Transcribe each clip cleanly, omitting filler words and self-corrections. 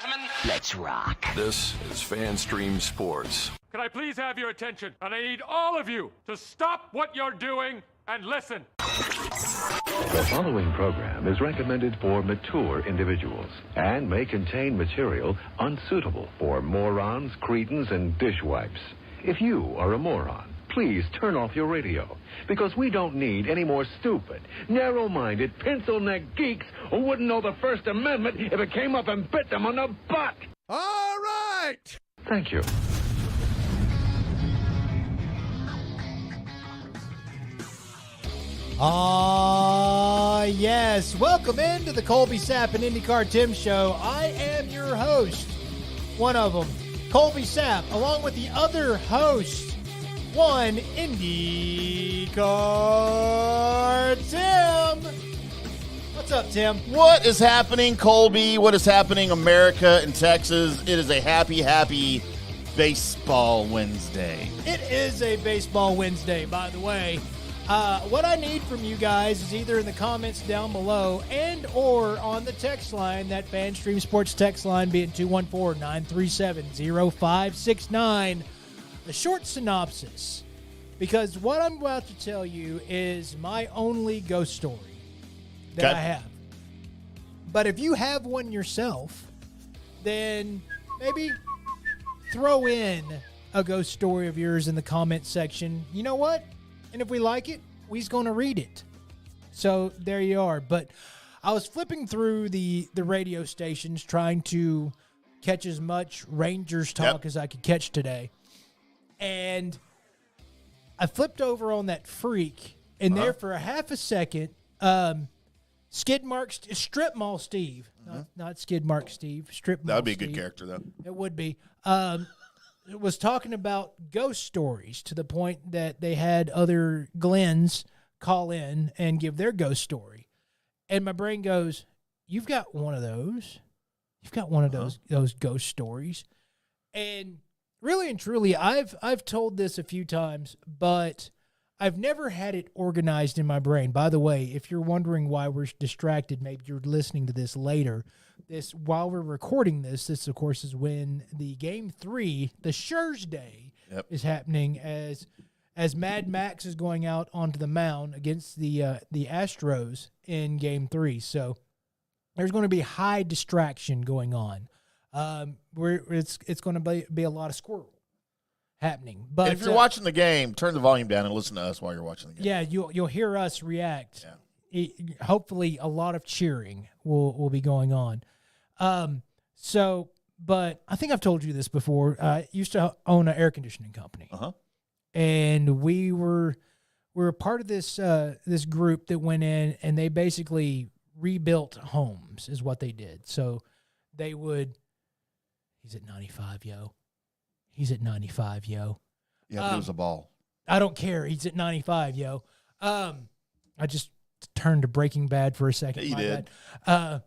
gentlemen. Let's rock. This is FanStream Sports. Can I please have your attention? And I need all of you to stop what you're doing and listen. The following program is recommended for mature individuals and may contain material unsuitable for morons, cretins, and dishwipes. If you are a moron, please turn off your radio, because we don't need any more stupid, narrow-minded, pencil-neck geeks who wouldn't know the First Amendment if it came up and bit them on the butt. All right. Thank you. Yes. Welcome into the Colby Sapp IndyCarTim show. I am your host, one of them, Colby Sapp, along with the other host, one IndyCarTim. What's up, Tim? What is happening, Colby? What is happening, America and Texas? It is a happy baseball Wednesday. It is a baseball Wednesday, by the way. What I need from you guys is either in the comments down below and or on the text line, that FanStream Sports text line being 214-937-0569, a short synopsis. Because what I'm about to tell you is my only ghost story that I have. But if you have one yourself, then maybe throw in a ghost story of yours in the comment section. You know what? And if we like it, we's going to read it. So there you are. But I was flipping through the radio stations trying to catch as much Rangers talk as I could catch today. And I flipped over on that freak, and there for a half a second, Strip Mall Steve. Not Skid Mark Steve. Strip Mall That would be a Steve. good character, though. It would be. It was talking about ghost stories to the point that they had other Glens call in and give their ghost story. And my brain goes, you've got one of those. You've got one of those ghost stories. And really and truly, I've told this a few times, but I've never had it organized in my brain. By the way, if you're wondering why we're distracted, maybe you're listening to this later. While we're recording this, of course, is when the Game 3, the Schurz Day, is happening as Mad Max is going out onto the mound against the Astros in Game 3. So there's going to be high distraction going on. It's going to be a lot of squirrel happening. But if you're watching the game, turn the volume down and listen to us while you're watching the game. Yeah, you'll hear us react. Yeah. Hopefully a lot of cheering will be going on. But I think I've told you this before. I used to own an air conditioning company. And we were part of this group that went in, and they basically rebuilt homes is what they did. So they would, he's at 95, yo. He's at 95, yo. Yeah, it was a ball. I don't care. He's at 95, yo. I just turned to Breaking Bad for a second. You did. Yo,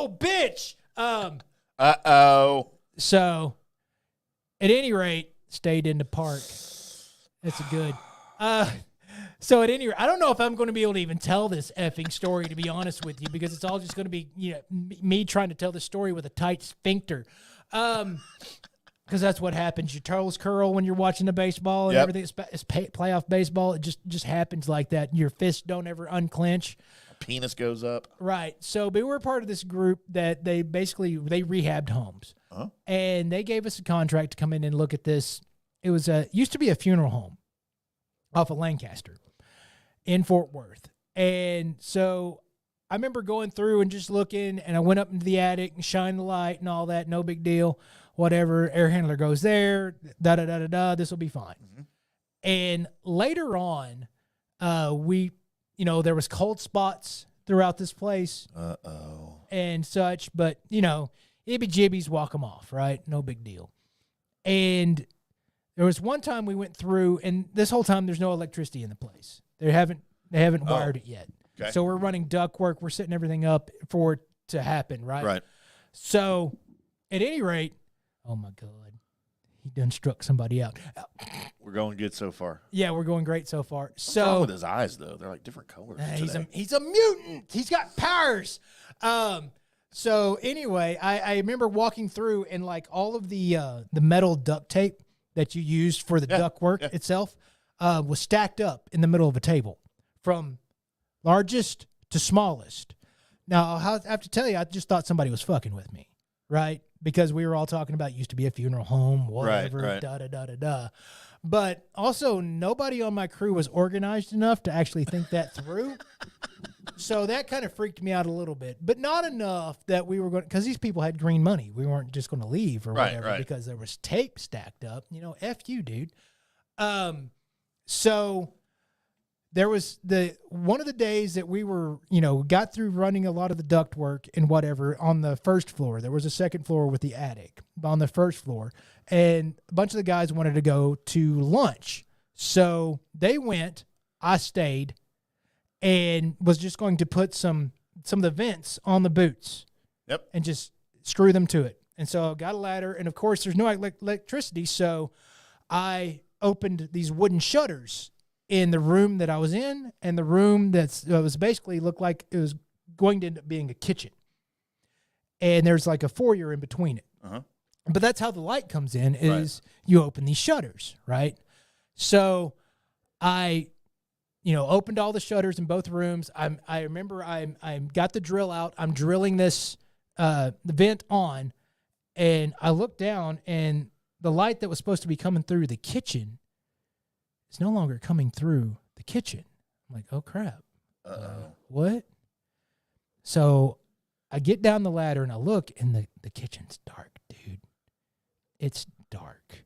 bitch. Uh-oh. So, at any rate, stayed in the park. That's a good. So at any rate, I don't know if I'm going to be able to even tell this effing story, to be honest with you, because it's all just going to be me trying to tell the story with a tight sphincter. Because that's what happens. Your toes curl when you're watching the baseball and everything. It's playoff baseball. It just happens like that. Your fists don't ever unclench. Penis goes up. Right. So we were part of this group that they rehabbed homes. And they gave us a contract to come in and look at this. It was used to be a funeral home off of Lancaster in Fort Worth. And so I remember going through and just looking, and I went up into the attic and shined the light and all that. No big deal. Whatever. Air handler goes there. Da-da-da-da-da. This will be fine. And later on, there was cold spots throughout this place. And such. But, ibby-jibbies, walk them off, right? No big deal. And there was one time we went through, and this whole time there's no electricity in the place. They haven't wired it yet. Okay. So we're running ductwork. We're setting everything up for it to happen, right? Right. So at any rate, oh, my God, he done struck somebody out. We're going good so far. Yeah, we're going great so far. What's wrong with his eyes, though? They're like different colors. He's a mutant. He's got powers. So anyway, I remember walking through and like all of the metal duct tape that you used for the duct work itself was stacked up in the middle of a table from largest to smallest. Now, I have to tell you, I just thought somebody was fucking with me, right? Because we were all talking about used to be a funeral home, whatever, right. da-da-da-da-da. But also, nobody on my crew was organized enough to actually think that through. So that kind of freaked me out a little bit, but not enough that we were going to, because these people had green money. We weren't just going to leave or whatever because there was tape stacked up. You know, F you, dude. So there was one of the days that we were, got through running a lot of the duct work and whatever on the first floor. There was a second floor with the attic on the first floor, and a bunch of the guys wanted to go to lunch. So they went, I stayed, and was just going to put some of the vents on the boots. Yep. And just screw them to it. And so I got a ladder, and of course there's no electricity, so I opened these wooden shutters in the room that I was in, and the room that was basically looked like it was going to end up being a kitchen. And there's like a foyer in between it. Uh-huh. But that's how the light comes in is you open these shutters, right? So I opened all the shutters in both rooms. I remember I got the drill out. I'm drilling this the vent on, and I looked down, and the light that was supposed to be coming through the kitchen is no longer coming through the kitchen. I'm like, oh, crap. What? So I get down the ladder, and I look, and the kitchen's dark, dude. It's dark.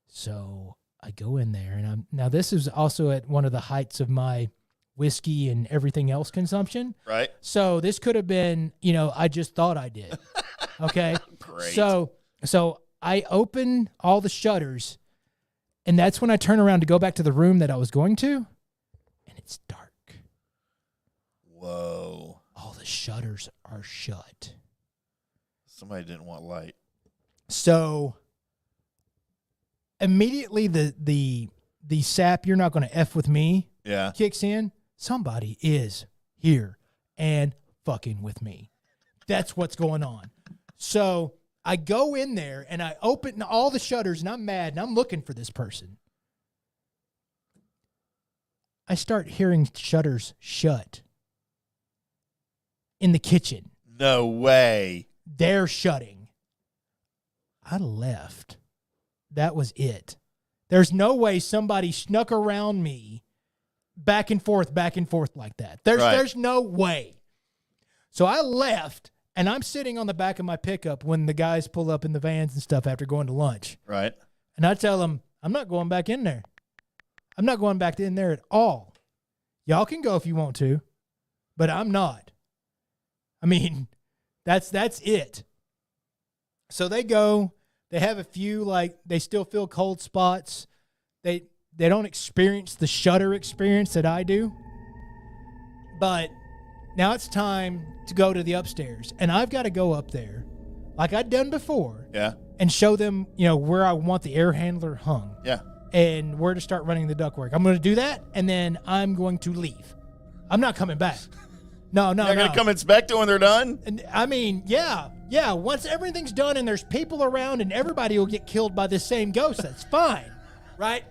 So I go in there, and now this is also at one of the heights of my whiskey and everything else consumption. Right. So this could have been, I just thought I did. Okay. Great. So I open all the shutters, and that's when I turn around to go back to the room that I was going to, and it's dark. Whoa. All the shutters are shut. Somebody didn't want light. So immediately the sap, you're not going to F with me, kicks in. Somebody is here and fucking with me. That's what's going on. So I go in there and I open all the shutters, and I'm mad, and I'm looking for this person. I start hearing shutters shut in the kitchen. No way. They're shutting. I left. That was it. There's no way somebody snuck around me back and forth like that. There's no way. So I left, and I'm sitting on the back of my pickup when the guys pull up in the vans and stuff after going to lunch. Right. And I tell them, I'm not going back in there. I'm not going back in there at all. Y'all can go if you want to, but I'm not. I mean, that's it. So they go. They have a few, they still feel cold spots. They don't experience the shutter experience that I do. But now it's time to go to the upstairs. And I've got to go up there, like I'd done before. Yeah. And show them, where I want the air handler hung. Yeah. And where to start running the ductwork. I'm going to do that, and then I'm going to leave. I'm not coming back. No. They're going to come inspect it when they're done? And, I mean, yeah. Once everything's done and there's people around and everybody will get killed by this same ghost, that's fine, right?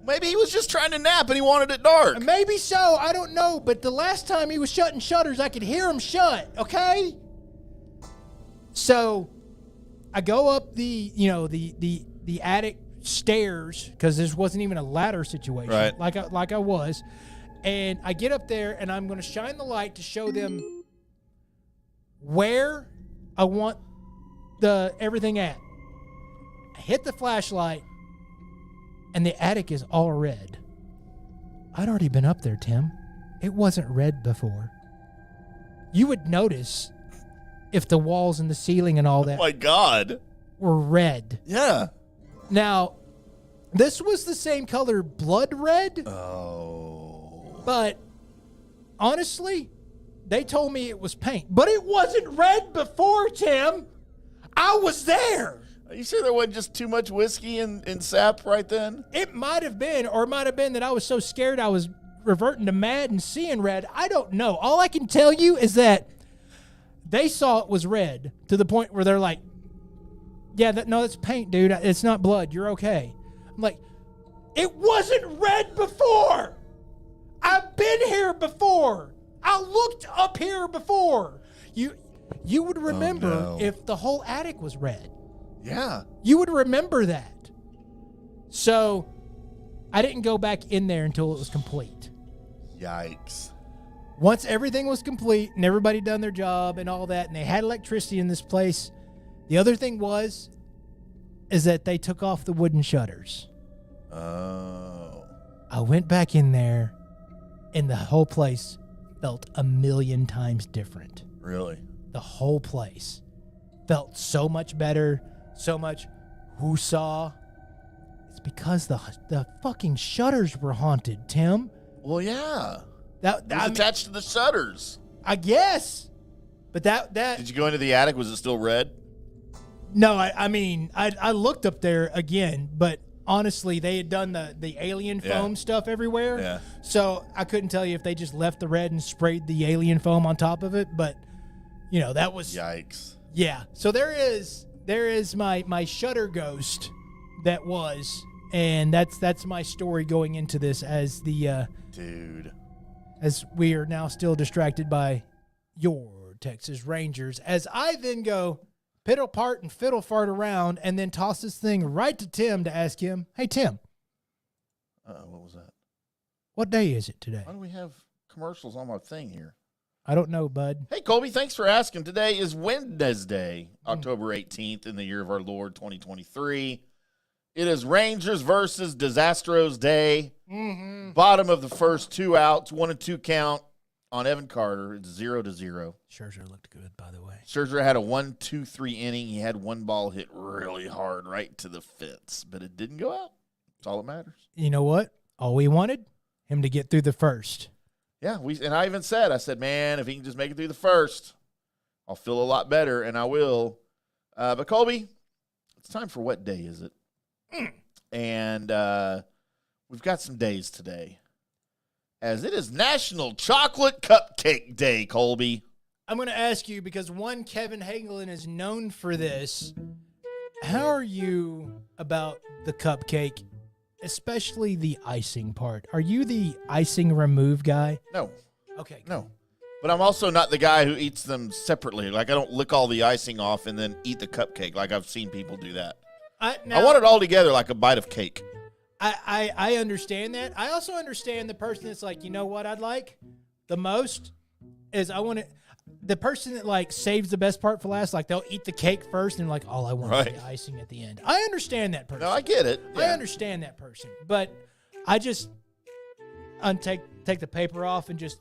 Maybe he was just trying to nap and he wanted it dark. Maybe so. I don't know. But the last time he was shutting shutters, I could hear him shut, okay? So I go up the attic stairs, because this wasn't even a ladder situation, right, like I was. And I get up there, and I'm going to shine the light to show them where I want everything at. I hit the flashlight, and the attic is all red. I'd already been up there, Tim. It wasn't red before. You would notice if the walls and the ceiling and all that, oh my God, were red. Yeah. Now, this was the same color, blood red. Oh. But honestly, they told me it was paint. But it wasn't red before, Tim. I was there. Are you sure there wasn't just too much whiskey in sap right then? It might have been, or it might have been that I was so scared I was reverting to mad and seeing red. I don't know. All I can tell you is that they saw it was red to the point where they're like, yeah, that's paint, dude. It's not blood. You're okay. I'm like, it wasn't red before. I've been here before. I looked up here before. You would remember if the whole attic was red. Yeah. You would remember that. So I didn't go back in there until it was complete. Yikes. Once everything was complete and everybody done their job and all that, and they had electricity in this place, the other thing is that they took off the wooden shutters. Oh. I went back in there, and the whole place felt a million times different. Really? The whole place felt so much better, so much whoosah. It's because the fucking shutters were haunted, Tim. Well, yeah. That It was attached to the shutters. I guess. But that Did you go into the attic? Was it still red? No, I looked up there again, but honestly, they had done the alien foam stuff everywhere. Yeah. So I couldn't tell you if they just left the red and sprayed the alien foam on top of it, but that was Yikes. Yeah. So there is my shutter ghost that was, and that's my story going into this as the dude. As we are now still distracted by your Texas Rangers, as I then go piddle part and fiddle fart around and then toss this thing right to Tim to ask him, hey, Tim. What was that? What day is it today? Why do we have commercials on my thing here? I don't know, bud. Hey, Colby, thanks for asking. Today is Wednesday, October 18th in the year of our Lord 2023. It is Rangers versus Astros Day. Mm-hmm. Bottom of the first 2 outs, 1-2 count on Evan Carter. It's 0-0. Scherzer looked good, by the way. Scherzer had a 1-2-3 inning. He had one ball hit really hard right to the fence, but it didn't go out. That's all that matters. You know what? All we wanted, him to get through the first. Yeah, and I even said, man, if he can just make it through the first, I'll feel a lot better, and I will. But, Colby, it's time for what day is it? And we've got some days today, as it is National Chocolate Cupcake Day, Colby. I'm going to ask you, because one, Kevin Hagelin is known for this. How are you about the cupcake, especially the icing part? Are you the icing remove guy? No. Okay. No. But I'm also not the guy who eats them separately. Like, I don't lick all the icing off and then eat the cupcake like I've seen people do that. I want it all together like a bite of cake. I understand that. I also understand the person that's like, you know what I'd like the most is the person that like saves the best part for last, like they'll eat the cake first and like, all I want is the icing at the end. I understand that person. No, I get it. Yeah. I understand that person. But I just take the paper off and just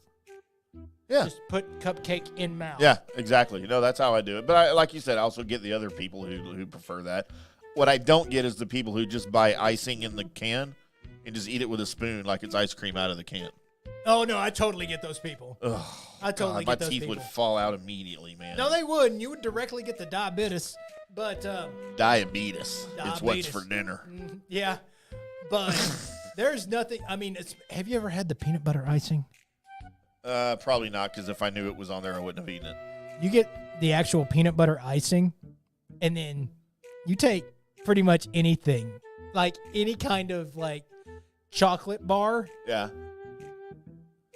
put cupcake in mouth. Yeah, exactly. No, that's how I do it. But like you said, I also get the other people who prefer that. What I don't get is the people who just buy icing in the can and just eat it with a spoon like it's ice cream out of the can. Oh, no, I totally get those people. Ugh, I totally get those people. My teeth would fall out immediately, man. No, they wouldn't. You would directly get the diabetes. But diabetes. It's what's for dinner. Yeah. But there's nothing. I mean, have you ever had the peanut butter icing? Probably not, because if I knew it was on there, I wouldn't have eaten it. You get the actual peanut butter icing, and then you take pretty much anything, like any kind of like chocolate bar. Yeah.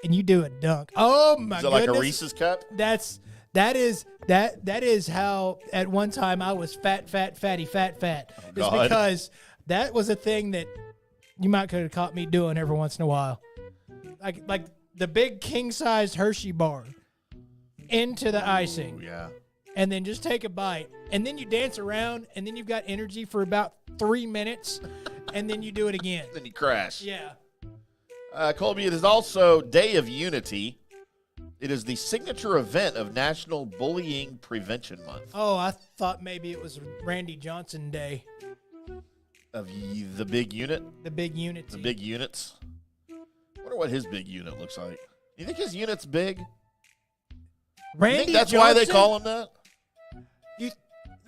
And you do a dunk. Oh my goodness. Is it like a Reese's cup? That is how at one time I was fatty. Oh, it's because that was a thing that you might could have caught me doing every once in a while. Like the big king-sized Hershey bar into the icing. Oh, yeah. And then just take a bite. And then you dance around, and then you've got energy for about 3 minutes, and then you do it again. Then you crash. Yeah. Colby, it is also Day of Unity. It is the signature event of National Bullying Prevention Month. Oh, I thought maybe it was Randy Johnson Day. Of the big unit? The big unity. The big units? I wonder what his big unit looks like. You think his unit's big? Randy you think that's Johnson? why they call him that?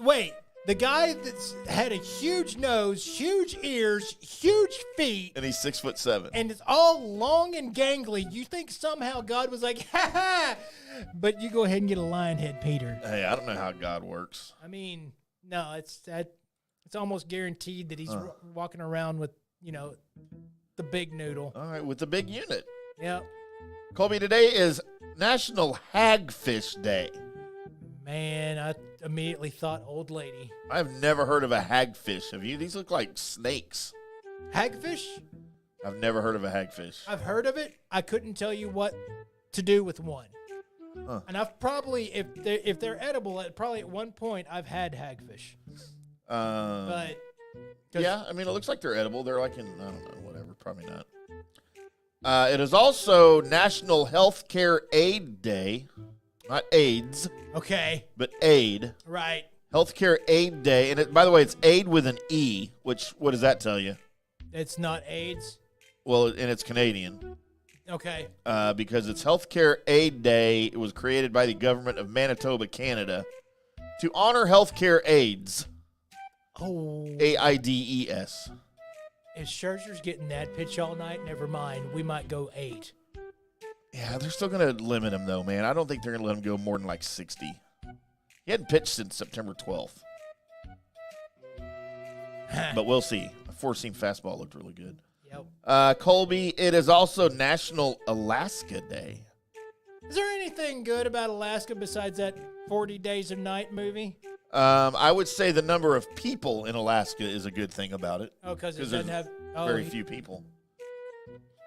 Wait, The guy that's had a huge nose, huge ears, huge feet, And he's 6'7". and it's all long and gangly. You think somehow God was like, ha ha, but you go ahead and get a lion head, Peter. Hey, I don't know how God works. I mean, no, it's almost guaranteed that he's walking around with, the big noodle. All right, with the big unit. Yep. Colby, today is National Hagfish Day. Man, I immediately thought old lady. I've never heard of a hagfish. Have you? These look like snakes. Hagfish? I've never heard of a hagfish. I've heard of it. I couldn't tell you what to do with one. Huh. And I've probably, if they're edible, probably at one point I've had hagfish. But yeah, I mean, it looks like they're edible. They're like in, I don't know, whatever. Probably not. It is also National Healthcare Aid Day. Not AIDS, okay, but aid. right. Healthcare Aid Day. And by the way, it's aid with an E, which, what does that tell you? It's not AIDS. Well, and it's Canadian. Okay. Because it's Healthcare Aid Day. It was created by the government of Manitoba, Canada, to honor healthcare aides. Oh. AIDS. If Scherzer's getting that pitch all night, never mind. We might go 8. Yeah, they're still going to limit him, though, man. I don't think they're going to let him go more than like 60. He hadn't pitched since September 12th. But we'll see. A four-seam fastball looked really good. Yep. Colby, it is also National Alaska Day. Is there anything good about Alaska besides that 40 Days of Night movie? I would say the number of people in Alaska is a good thing about it. Oh, because it doesn't have Very few people.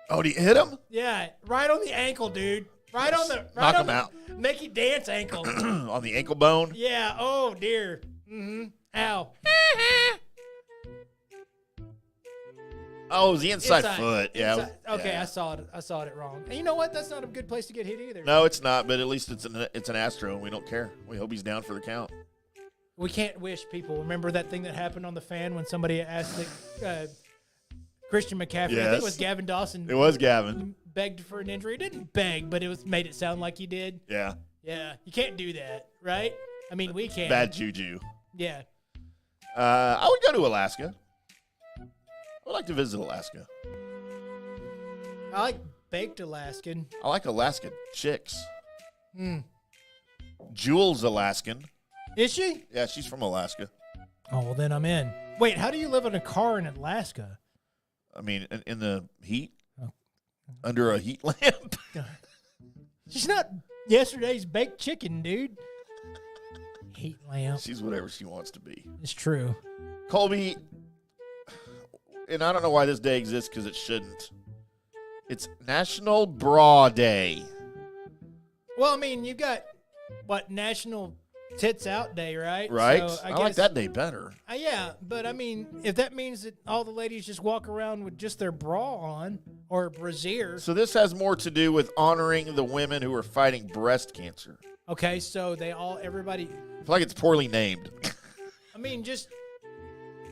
Oh, did he hit him? Yeah, right on the ankle, dude. Right on the Knock him out. Make you dance ankle. On the ankle bone? Yeah. Oh dear. Mm-hmm. Ow. Oh, it was the inside foot. Yeah. Okay, yeah. I saw it wrong. And you know what? That's not a good place to get hit either. No, it's not. But at least it's an Astro, and we don't care. We hope he's down for the count. We can't wish people. Remember that thing that happened on the fan when somebody asked Christian McCaffrey? Yes. I think it was Gavin Dawson. It was Gavin. Begged for an injury. He didn't beg, but it made it sound like he did. Yeah. Yeah, you can't do that, right? I mean, we can. Bad juju. Yeah. I would go to Alaska. I would like to visit Alaska. I like baked Alaskan. I like Alaska chicks. Jules Alaskan. Is she? Yeah, she's from Alaska. Oh, well, then I'm in. Wait, how do you live in a car in Alaska? I mean, in the heat? Oh. Under a heat lamp? She's not yesterday's baked chicken, dude. Heat lamp. She's whatever she wants to be. It's true. Colby, and I don't know why this day exists because it shouldn't. It's National Bra Day. Well, I mean, you got, National Tits Out Day, right? Right? So I like that day better. Yeah, but I mean, if that means that all the ladies just walk around with just their bra on or brassiere. So this has more to do with honoring the women who are fighting breast cancer. Okay, so everybody. I feel like it's poorly named. I mean,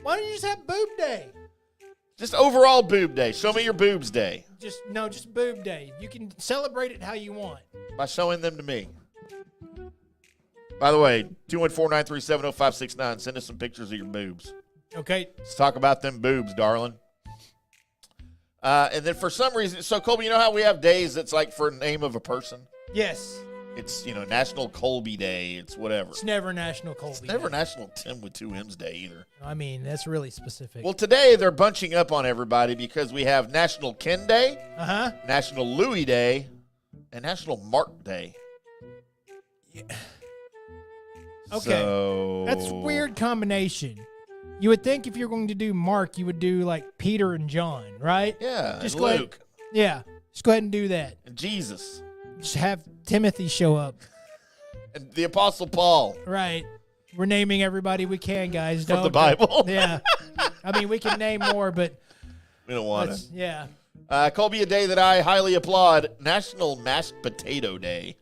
why don't you just have boob day? Just overall boob day. Show me your boobs day. Just boob day. You can celebrate it how you want. By showing them to me. By the way, 214-937-0569. Send us some pictures of your boobs. Okay. Let's talk about them boobs, darling. And then for some reason, so Colby, you know how we have days that's like for a name of a person? Yes. It's, National Colby Day. It's whatever. It's never National Colby. It's never Day. National Tim with 2 M's Day either. I mean, that's really specific. Well, today they're bunching up on everybody because we have National Ken Day, National Louis Day, and National Mark Day. Yeah. Okay. That's a weird combination. You would think if you're going to do Mark, you would do like Peter and John, right? Yeah, just and go Luke. Ahead, just go ahead and do that. And Jesus. Just have Timothy show up. And the Apostle Paul. Right. We're naming everybody we can, guys. From the Bible. Yeah. I mean, we can name more, but we don't want to. Yeah. Colby, a day that I highly applaud, National Mashed Potato Day.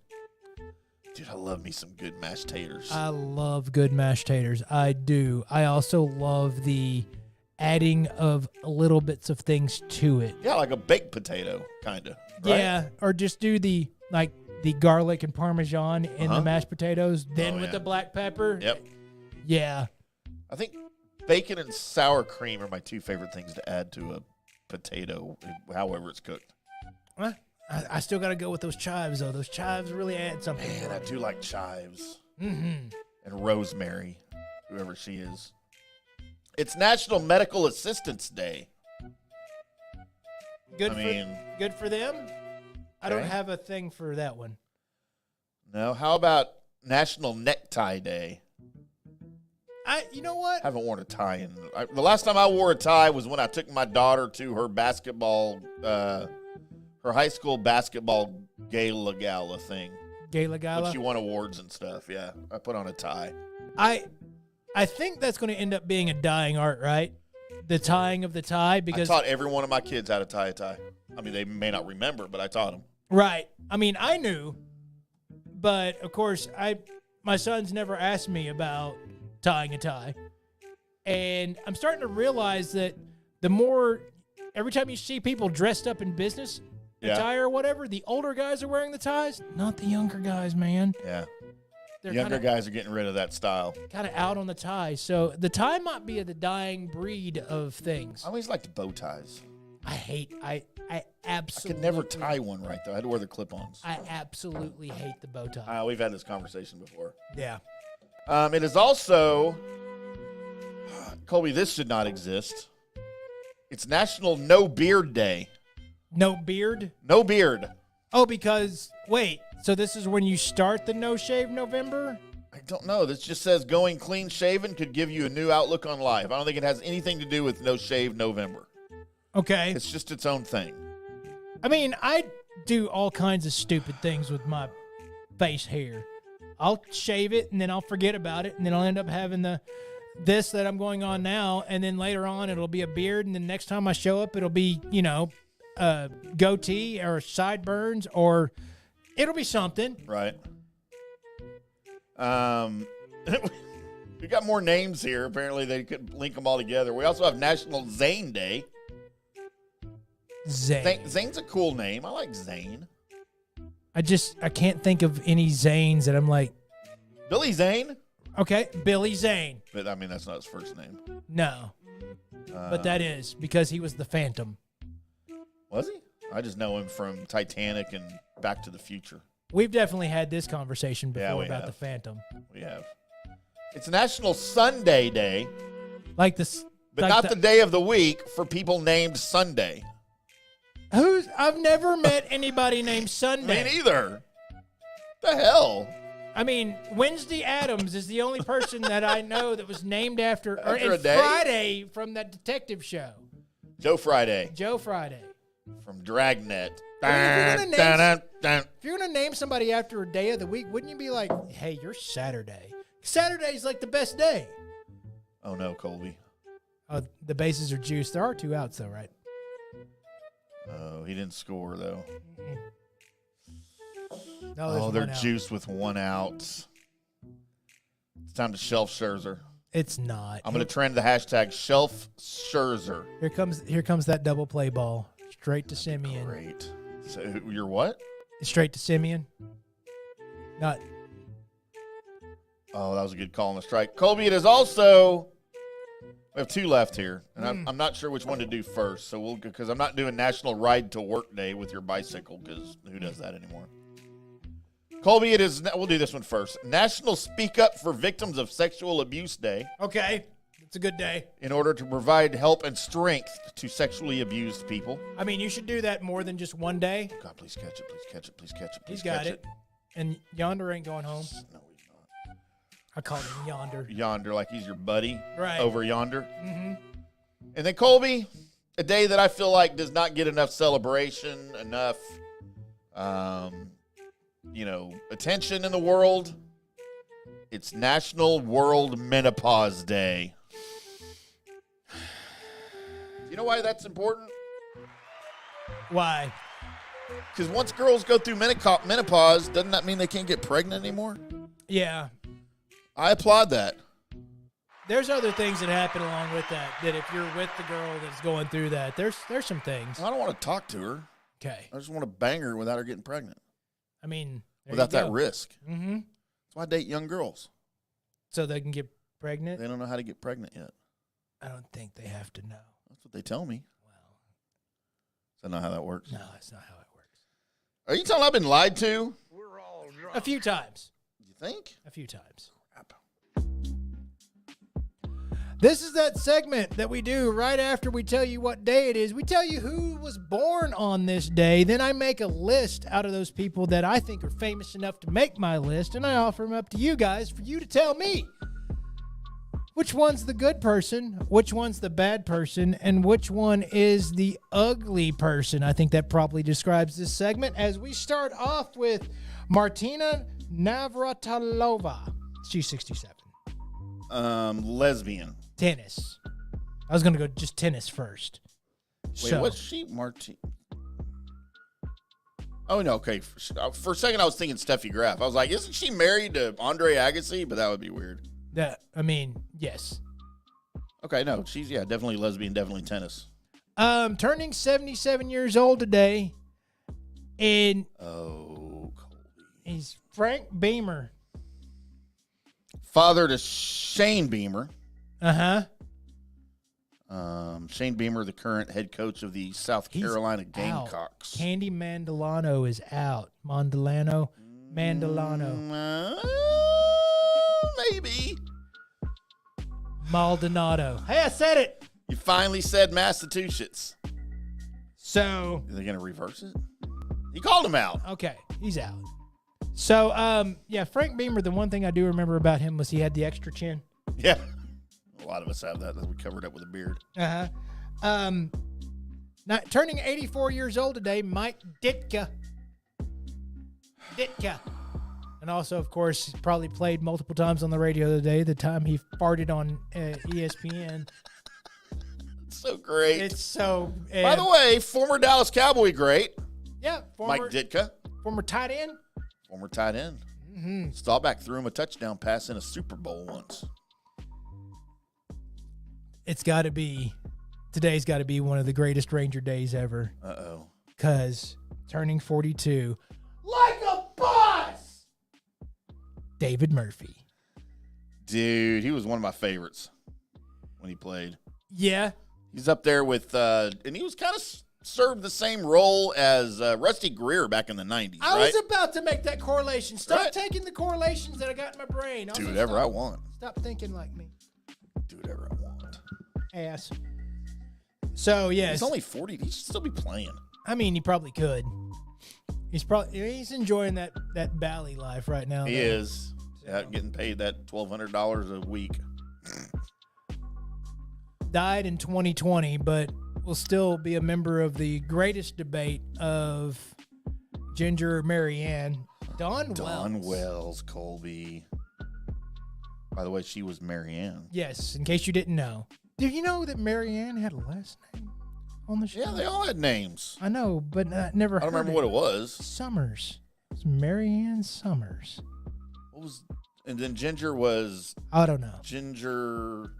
Dude, I love me some good mashed taters. I love good mashed taters. I do. I also love the adding of little bits of things to it. Yeah, like a baked potato, kind of. Right? Yeah, or just do the garlic and Parmesan in the mashed potatoes, then with the black pepper. Yep. Yeah. I think bacon and sour cream are my two favorite things to add to a potato, however it's cooked. Well, I still got to go with those chives, though. Those chives really add something. Man, I do like chives. And rosemary, whoever she is. It's National Medical Assistance Day. Good for them. I don't Okay. have a thing for that one. No, how about National Necktie Day? You know what? I haven't worn a tie the last time I wore a tie was when I took my daughter to her basketball, her high school basketball gala thing. Gala. When she won awards and stuff. Yeah, I put on a tie. I think that's going to end up being a dying art, right? The tying of the tie, because I taught every one of my kids how to tie a tie. I mean, they may not remember, but I taught them. right. I mean, I knew, but of course, my son's never asked me about tying a tie, and I'm starting to realize that every time you see people dressed up in business attire or whatever, the older guys are wearing the ties, not the younger guys, man. Yeah. They're Younger guys are getting rid of that style. kind of out on the tie. So the tie might be the dying breed of things. I always liked bow ties. I I absolutely could never tie one right, though. I had to wear the clip-ons. I absolutely hate the bow tie. We've had this conversation before. Yeah. It is also, Colby, this should not exist. It's National No Beard Day. No beard? No beard. Oh, because wait, so this is when you start the no shave November? I don't know. This just says going clean shaven could give you a new outlook on life. I don't think it has anything to do with No Shave November. Okay. It's just its own thing. I mean, I do all kinds of stupid things with my face hair. I'll shave it and then I'll forget about it and then I'll end up having this that I'm going on now, and then later on it'll be a beard, and then next time I show up it'll be, goatee or sideburns, or it'll be something. Right. We got more names here. Apparently they could link them all together. We also have National Zane Day. Zane. Zane's a cool name. I like Zane. I can't think of any Zanes that I'm like, Billy Zane. okay, Billy Zane. But, I mean, that's not his first name. No. But that is because he was the Phantom. Was he? I just know him from Titanic and Back to the Future. We've definitely had this conversation Yeah, before we about have. the Phantom. We have. It's National Sunday Day, Like this. but like not the day of the week for people named Sunday. I've never met anybody named Sunday. Me neither. The hell? I mean, Wednesday Addams is the only person that I know that was named after After a and day? Friday from that detective show. Joe Friday Joe Friday. from Dragnet. If you're going to name somebody after a day of the week, wouldn't you be like, hey, you're Saturday? Saturday's like the best day. Oh, no, Colby. Oh, the bases are juiced. There are 2 outs, though, right? Oh, he didn't score, though. No, there's They're one out. juiced with 1 out. It's time to shelf Scherzer. It's not. I'm going to trend the hashtag shelf Scherzer. Here comes that double play ball. Straight to Simeon. Great. So you're what? Straight to Simeon. Not. Oh, that was a good call on the strike. Colby, it is also. We have 2 left here, and I'm not sure which one to do first. So because I'm not doing National Ride to Work Day with your bicycle, because who does that anymore? Colby, it is. We'll do this one first. National Speak Up for Victims of Sexual Abuse Day. Okay. It's a good day. In order to provide help and strength to sexually abused people. I mean, you should do that more than just one day. God, please catch it. Please catch it. Please catch it. Please He's got catch it. And Yonder ain't going home. No, he's not. I called him Yonder. Yonder, like he's your buddy. Right. Over yonder. Mm-hmm. And then Colby, a day that I feel like does not get enough celebration, enough, attention in the world. It's National World Menopause Day. You know why that's important? Why? Because once girls go through menopause, doesn't that mean they can't get pregnant anymore? Yeah. I applaud that. There's other things that happen along with that. That if you're with the girl that's going through that, there's some things. I don't want to talk to her. Okay. I just want to bang her without her getting pregnant. I mean, there Without you that go. risk. Mm-hmm. That's why I date young girls. So they can get pregnant. They don't know how to get pregnant yet. I don't think they have to know. That's what they tell me. Well, Is that not how that works? no, that's not how it works. Are you telling I've been lied to? A few times. You think? A few times. Crap. This is that segment that we do right after we tell you what day it is. We tell you who was born on this day. Then I make a list out of those people that I think are famous enough to make my list, and I offer them up to you guys for you to tell me which one's the good person, which one's the bad person, and which one is the ugly person. I think that probably describes this segment as we start off with Martina Navratilova. She's 67. Lesbian. Tennis. I was going to go just tennis first. Wait, what's she? Oh, no, okay. For a second, I was thinking Steffi Graf. I was like, isn't she married to Andre Agassi? But that would be weird. Yes. Okay, no, she's, definitely lesbian, definitely tennis. Turning 77 years old today, and Oh, Colby. he's Frank Beamer. Father to Shane Beamer. Uh-huh. Shane Beamer, the current head coach of the South He's Carolina out. Gamecocks. Candy Mandolano is out. Mandolano. Maybe. Maldonado. Hey, I said it. You finally said Massachusetts. So, Are they going to reverse it? You called him out. okay, he's out. So, Frank Beamer, the one thing I do remember about him was he had the extra chin. Yeah. A lot of us have that. We covered up with a beard. Uh-huh. Turning 84 years old today, Mike Ditka. And also, of course, probably played multiple times on the radio today, the time he farted on ESPN. It's so great. It's so... By the way, former Dallas Cowboy great. yeah, Mike Ditka. former tight end. Former tight end. Mm-hmm. Staubach threw him a touchdown pass in a Super Bowl once. Today's got to be one of the greatest Ranger days ever. Uh-oh. Because turning 42, like a boss, David Murphy. Dude, he was one of my favorites when he played. Yeah. He's up there with, and he was kind of served the same role as Rusty Greer back in the 90s, I right? was about to make that correlation. Stop Right. taking the correlations that I got in my brain. Do whatever I want. Stop thinking like me. Do whatever I want. Ass. So, yes. He's only 40. He should still be playing. I mean, he probably could. He's enjoying that Bally life right now. He though. is. Yeah, getting paid that $1,200 a week. Died in 2020, but will still be a member of the greatest debate of Ginger or Marianne. Dawn Wells, Colby. By the way, she was Marianne. Yes, in case you didn't know. Did you know that Marianne had a last name on the show? Yeah, they all had names. I know, but I never I don't remember what it was. Summers. It's Marianne Summers. What was? And then Ginger was I don't know. Ginger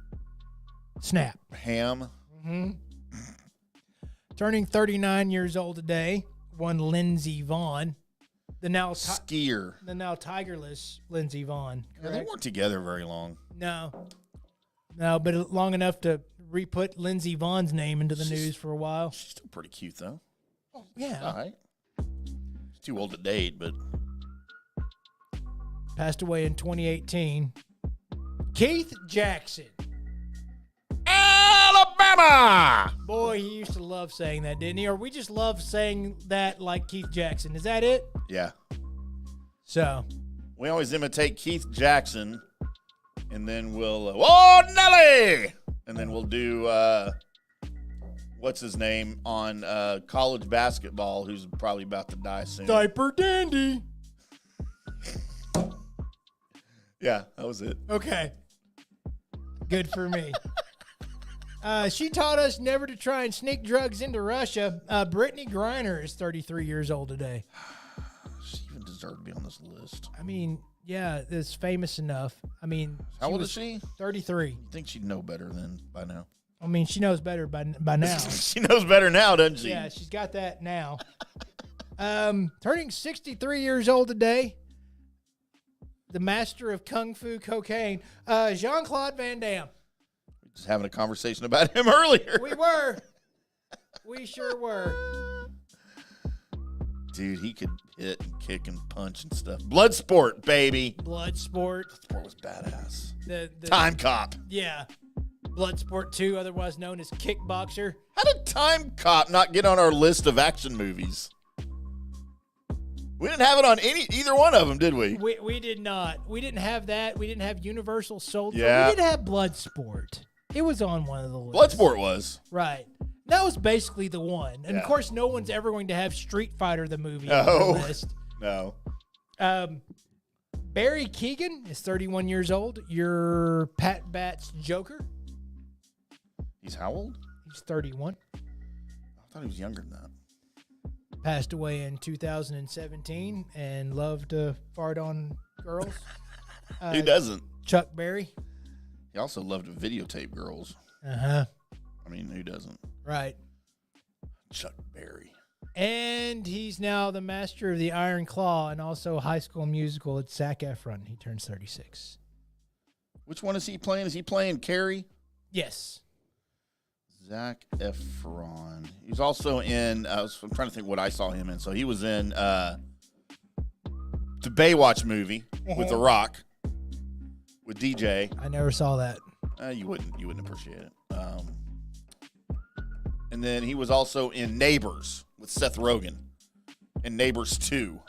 Snap. Ham. Mm-hmm. Turning 39 years old today, one Lindsey Vaughn. The now Skier. tigerless Lindsey Vaughn. Yeah, they Correct? weren't together very long. No, but long enough to re-put Lindsey Vaughn's name into the news for a while. She's still pretty cute, though. Yeah. All right. She's too old to date, but Passed away in 2018. Keith Jackson. Alabama. Boy, he used to love saying that, didn't he? Or we just love saying that like Keith Jackson. Is that it? Yeah. So. We always imitate Keith Jackson, and then we'll, whoa, Nelly! And then we'll do, what's his name, on college basketball, who's probably about to die soon. Diaper Dandy. Yeah, that was it. Okay. Good for me. She taught us never to try and sneak drugs into Russia. Brittany Griner is 33 years old today. She even deserved to be on this list. I mean, yeah, it's famous enough. I mean, How old is she? 33. I think she'd know better than by now. I mean, she knows better by now. She knows better now, doesn't she? Yeah, she's got that now. Turning 63 years old today, the master of kung fu cocaine, Jean-Claude Van Damme. Just having a conversation about him earlier. We were. We sure were. Dude, he could hit and kick and punch and stuff. Bloodsport, baby. Bloodsport. Bloodsport was badass. The Time Cop. Yeah. Bloodsport 2, otherwise known as Kickboxer. How did Time Cop not get on our list of action movies? We didn't have it on either one of them, did we? We did not. We didn't have that. We didn't have Universal Soldier. Yeah. We did have Bloodsport. It was on one of the lists. Bloodsport was. Right. That was basically the one. And, Yeah. of course, no one's ever going to have Street Fighter the movie No. on the list. No. Barry Keoghan is 31 years old. You're Pat Bat's Joker. He's how old? He's 31. I thought he was younger than that. Passed away in 2017 and loved to fart on girls. Who doesn't? Chuck Berry. He also loved to videotape girls. Uh-huh. I mean, who doesn't? Right. Chuck Berry. And he's now the master of the Iron Claw and also High School Musical. It's Zac Efron. He turns 36. Which one is he playing? Is he playing Carrie? Yes. Zac Efron. He's also in, I'm trying to think what I saw him in. So he was in the Baywatch movie with The Rock, with DJ. I never saw that. You wouldn't appreciate it. And then he was also in Neighbors with Seth Rogen and Neighbors 2.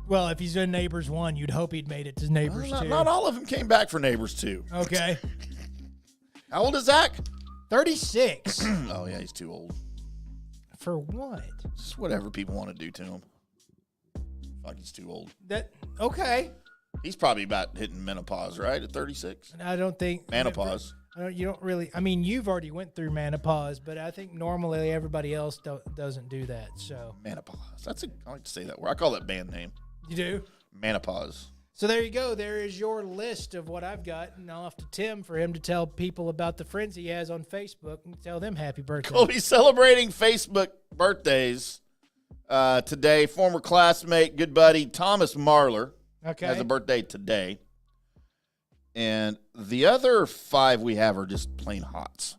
Well, if he's in Neighbors 1, you'd hope he'd made it to Neighbors 2. Not all of them came back for Neighbors 2. Okay. How old is Zach? 36. Oh, yeah, he's too old. For what? Just whatever people want to do to him. Fuck, he's too old. Okay. He's probably about hitting menopause, right, at 36? I don't think. Menopause. You don't really. I mean, you've already went through menopause, but I think normally everybody else doesn't do that. So Menopause. I like to say that word. I call that band name. you do. Menopause. So there you go. There is your list of what I've got, and I'll have to Tim for him to tell people about the friends he has on Facebook and tell them happy birthday. We'll be celebrating Facebook birthdays today. Former classmate, good buddy, Thomas Marler has a birthday today. And the other 5 we have are just plain hots.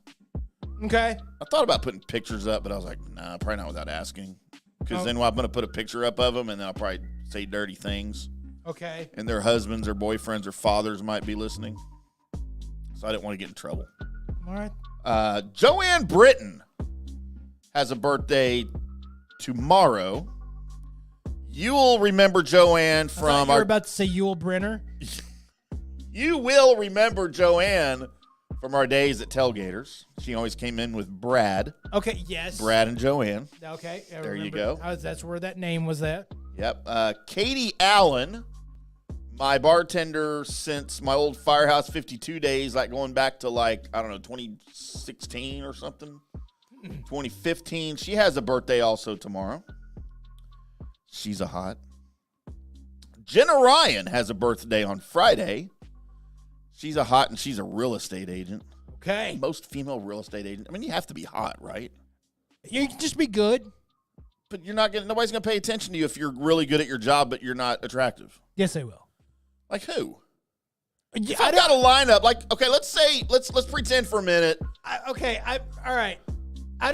Okay. I thought about putting pictures up, but I was like, nah, probably not without asking. Because then I'm going to put a picture up of them, and then I'll probably say dirty things. Okay. And their husbands or boyfriends or fathers might be listening. So I didn't want to get in trouble. All right. Joanne Britton has a birthday tomorrow. You'll remember Joanne from You're about to say Yul Brynner. You will remember Joanne from our days at Tailgaters. She always came in with Brad. Okay. Yes. Brad and Joanne. Okay. I There you remember. go. That's where that name was at. Yep. Katie Allen, my bartender since my old Firehouse 52 days, like going back to 2016 or something. 2015. She has a birthday also tomorrow. She's a hot. Jenna Ryan has a birthday on Friday. She's a hot, and she's a real estate agent. Okay. Most female real estate agents. I mean, you have to be hot, right? You can just be good. But nobody's gonna pay attention to you if you're really good at your job, but you're not attractive. Yes, they will. Like who? Yeah, If I've got a lineup, okay, let's pretend for a minute. all right. I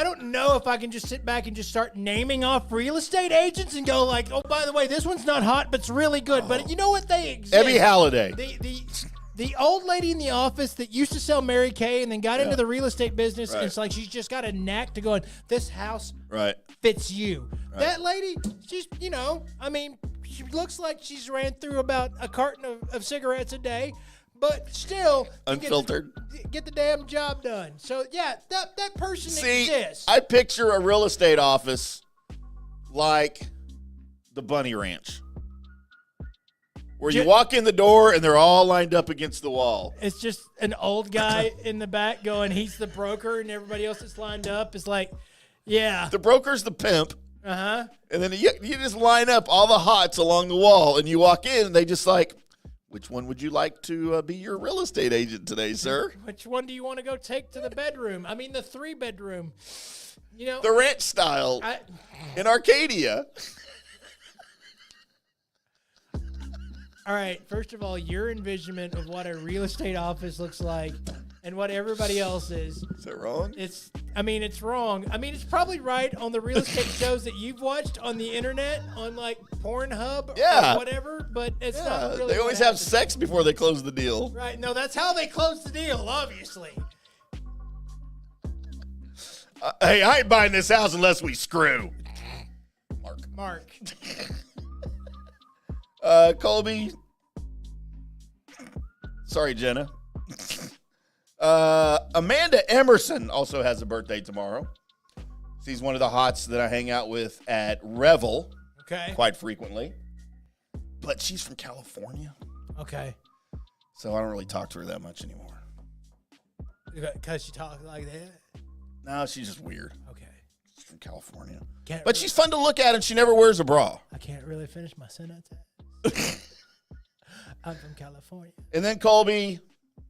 don't know if I can just sit back and just start naming off real estate agents and go like, oh, by the way, this one's not hot, but it's really good. But you know what? They exist. Ebby Halliday. The old lady in the office that used to sell Mary Kay and then got into the real estate business. Right. And it's like she's just got a knack to going, this house Right. fits you. Right. That lady, she's, she looks like she's ran through about a carton of cigarettes a day, but still Unfiltered. Get the damn job done. So yeah, that person exists. I picture a real estate office like the Bunny Ranch, where you walk in the door and they're all lined up against the wall. It's just an old guy in the back going, he's the broker, and everybody else that's lined up is like, yeah. The broker's the pimp. Uh-huh. And then you just line up all the hots along the wall, and you walk in, and they just like, which one would you like to be your real estate agent today, sir? Which one do you want to go take to the bedroom? I mean, the 3-bedroom. The ranch style in Arcadia. All right. First of all, your envisionment of what a real estate office looks like and what everybody else is. Is that wrong? It's wrong. I mean, it's probably right on the real estate shows that you've watched on the internet, on like Pornhub or whatever, but it's not really. They always have sex before they close the deal. Right. No, that's how they close the deal, obviously. Hey, I ain't buying this house unless we screw. Mark. Colby. Sorry, Jenna. Amanda Emerson also has a birthday tomorrow. She's one of the hots that I hang out with at Revel quite frequently. But she's from California. Okay. So I don't really talk to her that much anymore. Because she talks like that? No, she's just weird. Okay. She's from California. But she's fun to look at, and she never wears a bra. I can't really finish my sentence. I'm from California. And then Colby,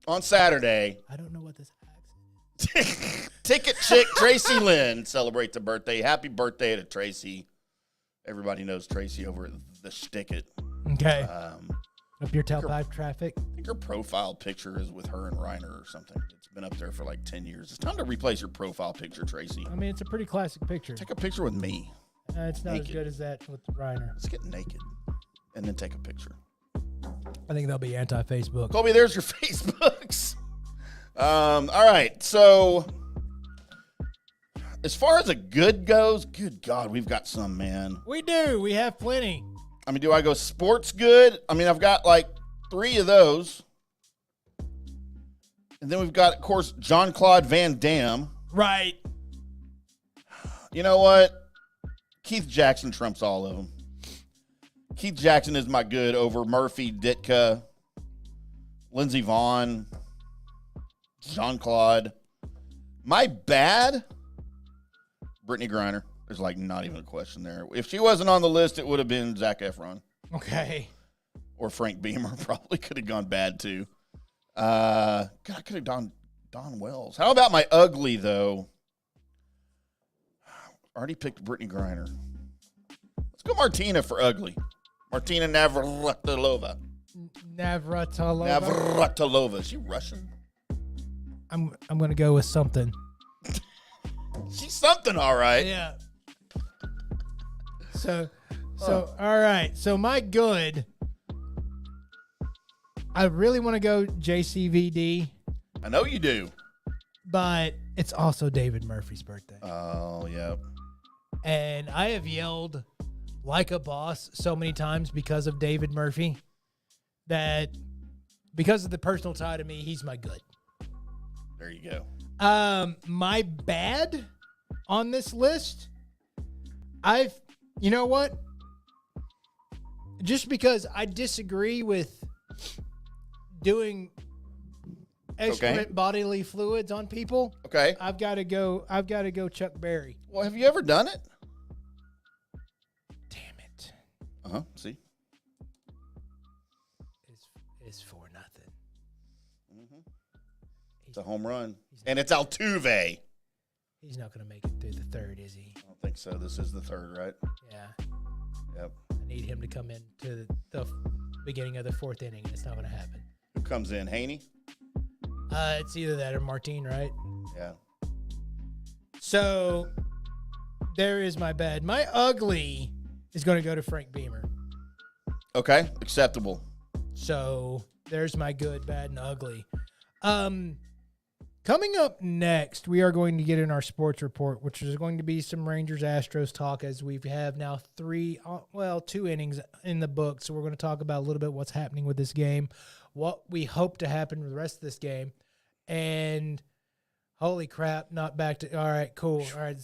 on Saturday, I don't know what this accent is. Ticket chick Tracy Lynn celebrates a birthday. Happy birthday to Tracy. Everybody knows Tracy over at the Stick-It. Okay. Up your tailpipe traffic. I think her profile picture is with her and Reiner or something. It's been up there for like 10 years. It's time to replace your profile picture, Tracy. I mean, it's a pretty classic picture. Take a picture with me. It's not as good as that with Reiner. Let's get naked and then take a picture. I think they'll be anti-Facebook. Colby, there's your Facebooks. All right. So as far as a good goes, good God, we've got some, man. We do. We have plenty. I mean, do I go sports good? I mean, I've got like 3 of those. And then we've got, of course, Jean-Claude Van Damme. Right. You know what? Keith Jackson trumps all of them. Keith Jackson is my good over Murphy, Ditka, Lindsey Vonn, Jean-Claude. My bad, Brittany Griner. There's like not even a question there. If she wasn't on the list, it would have been Zac Efron. Okay. Or Frank Beamer. Probably could have gone bad too. God, I could have done Don Wells. How about my ugly, though? Already picked Brittany Griner. Let's go Martina for ugly. Martina Navratilova. Navratilova. Is she Russian? I'm going to go with something. She's something, all right. Yeah. So all right. So my good, I really want to go JCVD. I know you do. But it's also David Murphy's birthday. Oh, yeah. And I have yelled like a boss so many times because of David Murphy that because of the personal tie to me, he's my good. There you go. My bad on this list, you know what? Just because I disagree with doing excrement bodily fluids on people. Okay. I've got to go Chuck Berry. Well, have you ever done it? Damn it. Uh-huh. See? It's for nothing. Mm-hmm. It's a home run. And it's Altuve. He's not going to make it through the third, is he? I don't think so. This is the third, right? Yeah. Yep. I need him to come in to the beginning of the fourth inning, and it's not going to happen. Who comes in? Haney? It's either that or Martine, right? Yeah. So there is my bad. My ugly is going to go to Frank Beamer. Okay. Acceptable. So there's my good, bad, and ugly. Coming up next, we are going to get in our sports report, which is going to be some Rangers Astros talk, as we have now 2 innings in the book. So we're going to talk about a little bit what's happening with this game, what we hope to happen with the rest of this game, and holy crap, not back to, all right, cool. All right,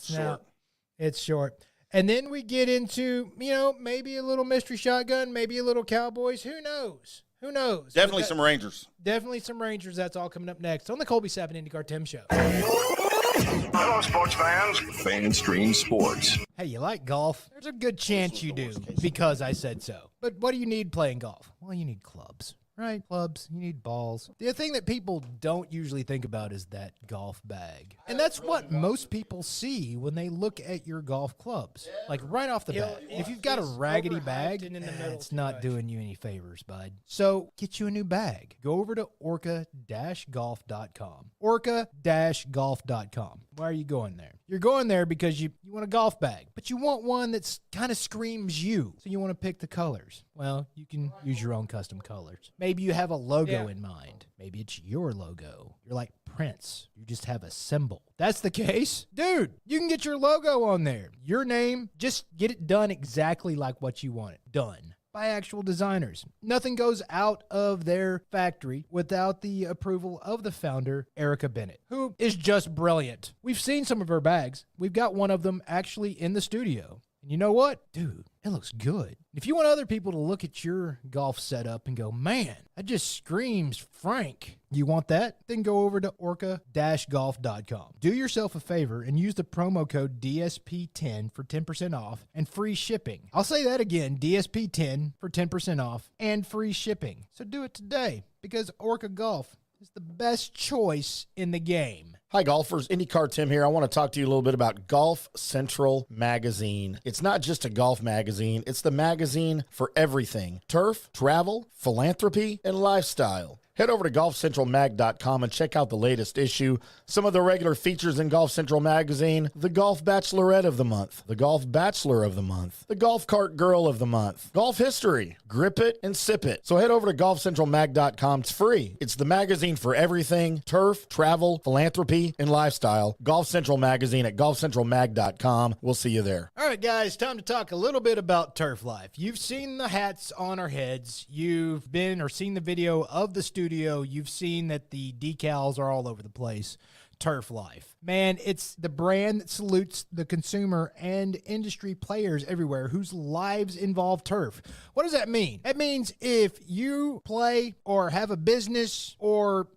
it's short. And then we get into, maybe a little mystery shotgun, maybe a little Cowboys. Who knows? Who knows? Definitely some Rangers. Definitely some Rangers. That's all coming up next on the Colby Sapp IndyCarTim show. Hello, sports fans. FanStream Sports. Hey, you like golf? There's a good chance you do because I said so. But what do you need playing golf? Well, you need clubs. Right, clubs, you need balls. The thing that people don't usually think about is that golf bag. And that's what most people see when they look at your golf clubs. Like right off the bat. If you've got a raggedy bag, it's not doing you any favors, bud. So get you a new bag. Go over to orca-golf.com. Orca-golf.com. Why are you going there? You're going there because you want a golf bag, but you want one that's kind of screams you. So you want to pick the colors. Well, you can use your own custom colors. Maybe you have a logo in mind. Maybe it's your logo. You're like Prince. You just have a symbol. That's the case. Dude, you can get your logo on there. Your name, just get it done exactly like what you want it done. By actual designers. Nothing goes out of their factory without the approval of the founder, Erica Bennett, who is just brilliant. We've seen some of her bags. We've got one of them actually in the studio. And you know what? Dude, it looks good. If you want other people to look at your golf setup and go, man, that just screams Frank. You want that? Then go over to orca-golf.com. Do yourself a favor and use the promo code DSP10 for 10% off and free shipping. I'll say that again, DSP10 for 10% off and free shipping. So do it today because Orca Golf is the best choice in the game. Hi, golfers. IndyCarTim here. I want to talk to you a little bit about Golf Central Magazine. It's not just a golf magazine. It's the magazine for everything. Turf, travel, philanthropy, and lifestyle. Head over to golfcentralmag.com and check out the latest issue. Some of the regular features in Golf Central Magazine: the Golf Bachelorette of the Month, the Golf Bachelor of the Month, the Golf Cart Girl of the Month, Golf History, Grip It and Sip It. So head over to golfcentralmag.com. It's free. It's the magazine for everything: turf, travel, philanthropy, and lifestyle. Golf Central Magazine at golfcentralmag.com. We'll see you there. All right, guys, time to talk a little bit about Turf Life. You've seen the hats on our heads. You've been or seen the video of the studio. You've seen that the decals are all over the place. Turf Life. Man, it's the brand that salutes the consumer and industry players everywhere whose lives involve turf. What does that mean? That means if you play or have a business or,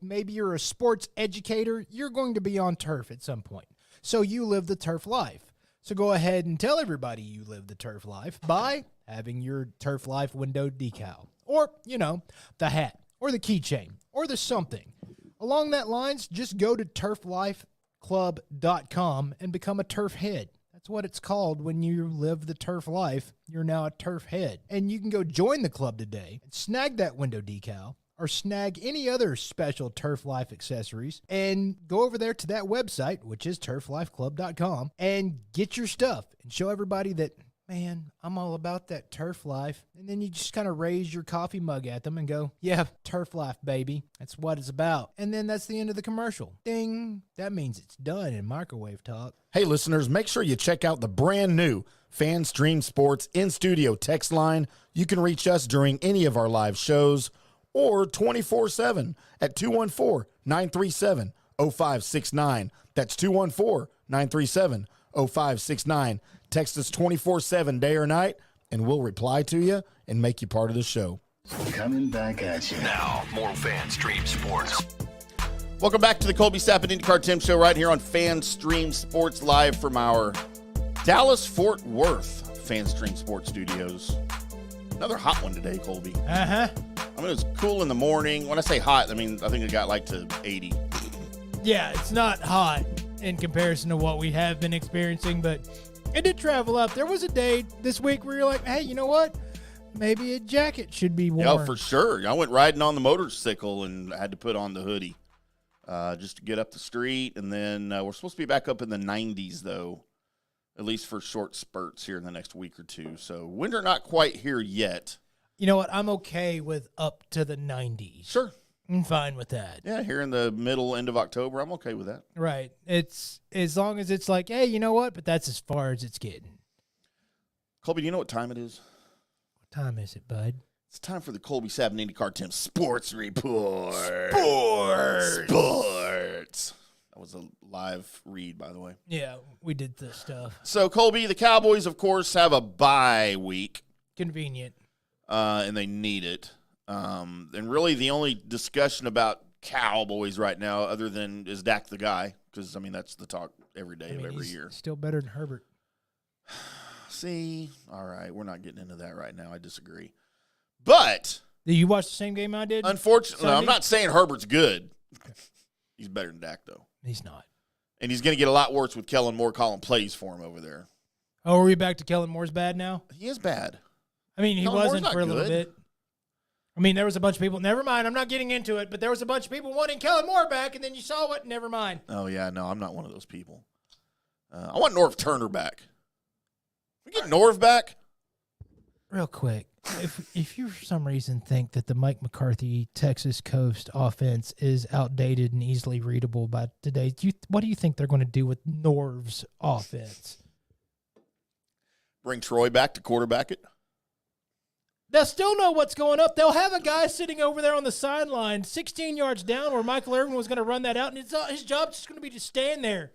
maybe you're a sports educator, you're going to be on turf at some point. So you live the turf life. So go ahead and tell everybody you live the turf life by having your Turf Life window decal or, the hat or the keychain or the something. Along that lines, just go to turflifeclub.com and become a turf head. That's what it's called when you live the turf life. You're now a turf head. And you can go join the club today and snag that window decal or snag any other special Turf Life accessories and go over there to that website, which is turflifeclub.com, and get your stuff and show everybody that, man, I'm all about that turf life. And then you just kind of raise your coffee mug at them and go, yeah, turf life, baby. That's what it's about. And then that's the end of the commercial. Ding. That means it's done in microwave talk. Hey, listeners, make sure you check out the brand new FanStream Sports in-studio text line. You can reach us during any of our live shows or 24/7 at 214-937-0569. That's 214-937-0569. Text us 24/7, day or night, and we'll reply to you and make you part of the show. Coming back at you. Now, more FanStream Sports. Welcome back to the Colby Sapp IndyCarTim show right here on FanStream Sports live from our Dallas-Fort Worth FanStream Sports studios. Another hot one today, Colby. Uh-huh. I mean, it was cool in the morning. When I say hot, I mean, I think it got like to 80. Yeah, it's not hot in comparison to what we have been experiencing, but it did travel up. There was a day this week where you're like, hey, you know what? Maybe a jacket should be worn. Yeah, for sure. I went riding on the motorcycle and I had to put on the hoodie just to get up the street. And then we're supposed to be back up in the 90s, though, at least for short spurts here in the next week or two. So winter not quite here yet. You know what? I'm okay with up to the 90s. Sure. I'm fine with that. Yeah, here in the end of October, I'm okay with that. Right. It's as long as it's like, hey, you know what? But that's as far as it's getting. Colby, do you know what time it is? What time is it, bud? It's time for the Colby Sapp IndyCarTim Sports Report. Sports. That was a live read, by the way. Yeah, we did this stuff. So, Colby, the Cowboys, of course, have a bye week. Convenient. And they need it. And really the only discussion about Cowboys right now, other than is Dak the guy, because, I mean, that's the talk every day of every year. Still better than Herbert. See, all right, we're not getting into that right now. I disagree. But Did you watch the same game I did? Unfortunately, I'm not saying Herbert's good. He's better than Dak, though. He's not. And he's going to get a lot worse with Kellen Moore calling plays for him over there. Oh, are we back to Kellen Moore's bad now? He is bad. I mean, he Kellen wasn't Moore's for a not little good. bit. I mean, there was a bunch of people. Never mind. I'm not getting into it, but there was a bunch of people wanting Kellen Moore back, and then you saw what? Never mind. Oh, yeah. No, I'm not one of those people. I want Norv Turner back. We get Norv back? Real quick, if you for some reason think that the Mike McCarthy Texas Coast offense is outdated and easily readable by today, what do you think they're going to do with Norv's offense? Bring Troy back to quarterback it? They'll still know what's going up. They'll have a guy sitting over there on the sideline 16 yards down where Michael Irvin was going to run that out, and his job's just going to be to stand there.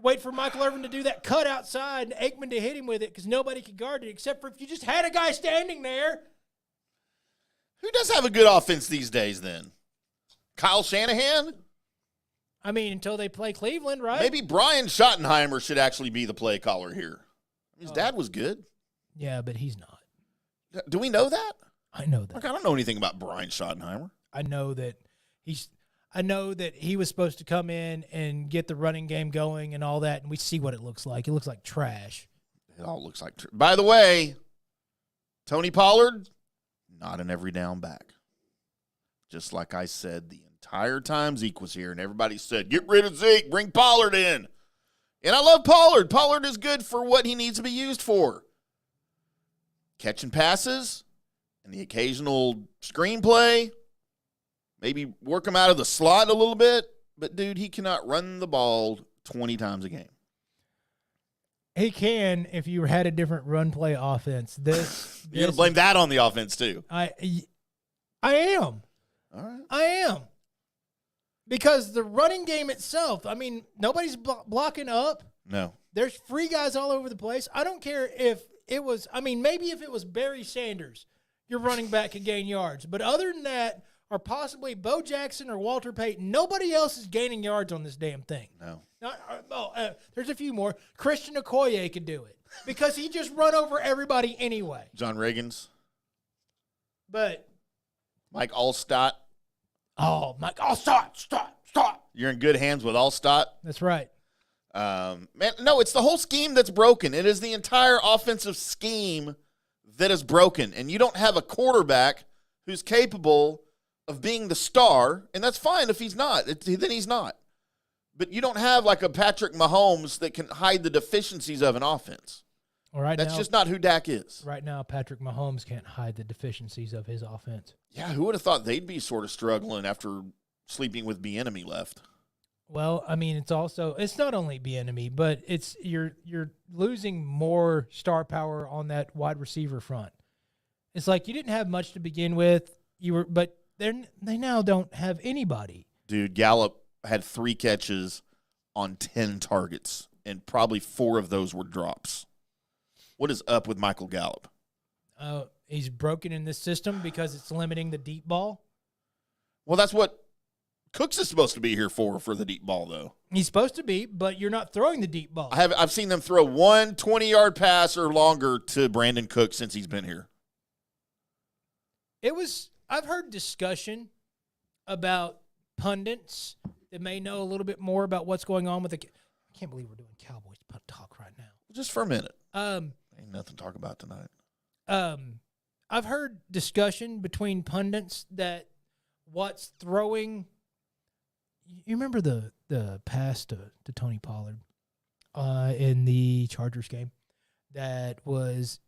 Wait for Michael Irvin to do that cut outside and Aikman to hit him with it because nobody could guard it except for if you just had a guy standing there. Who does have a good offense these days then? Kyle Shanahan? I mean, until they play Cleveland, right? Maybe Brian Schottenheimer should actually be the play caller here. His dad was good. Yeah, but he's not. Do we know that? I know that. Like, I don't know anything about Brian Schottenheimer. I know that he was supposed to come in and get the running game going and all that, and we see what it looks like. It looks like trash. It all looks like By the way, Tony Pollard, not an every down back. Just like I said the entire time Zeke was here, and everybody said, get rid of Zeke, bring Pollard in. And I love Pollard. Pollard is good for what he needs to be used for. Catching passes and the occasional screenplay. Maybe work him out of the slot a little bit. But, dude, he cannot run the ball 20 times a game. He can if you had a different run play offense. You're going to blame that on the offense, too. I am. All right. I am. Because the running game itself, I mean, nobody's blocking up. No. There's free guys all over the place. I don't care if it was, maybe if it was Barry Sanders, your running back could gain yards. But other than that, or possibly Bo Jackson or Walter Payton, nobody else is gaining yards on this damn thing. No. There's a few more. Christian Okoye could do it because he just run over everybody anyway. John Reagans. But Mike Allstott. Oh, Mike stop. You're in good hands with Allstott. That's right. Man, no, it's the whole scheme that's broken. It is the entire offensive scheme that is broken. And you don't have a quarterback who's capable of being the star, and that's fine if he's not. Then he's not. But you don't have like a Patrick Mahomes that can hide the deficiencies of an offense. All right, that's just not who Dak is. Right now, Patrick Mahomes can't hide the deficiencies of his offense. Yeah, who would have thought they'd be sort of struggling after sleeping with Bieniemy left? Well, I mean, it's not only Bieniemy, but it's you're losing more star power on that wide receiver front. It's like you didn't have much to begin with. But they now don't have anybody. Dude, Gallup had 3 catches on 10 targets, and probably 4 of those were drops. What is up with Michael Gallup? He's broken in this system because it's limiting the deep ball. Well, that's what Cooks is supposed to be here for the deep ball, though. He's supposed to be, but you're not throwing the deep ball. I've seen them throw one 20-yard pass or longer to Brandon Cooks since he's been here. I've heard discussion about pundits that may know a little bit more about what's going on with I can't believe we're doing Cowboys talk right now. Just for a minute. Ain't nothing to talk about tonight. I've heard discussion between pundits that what's throwing. You remember the pass to Tony Pollard in the Chargers game? That was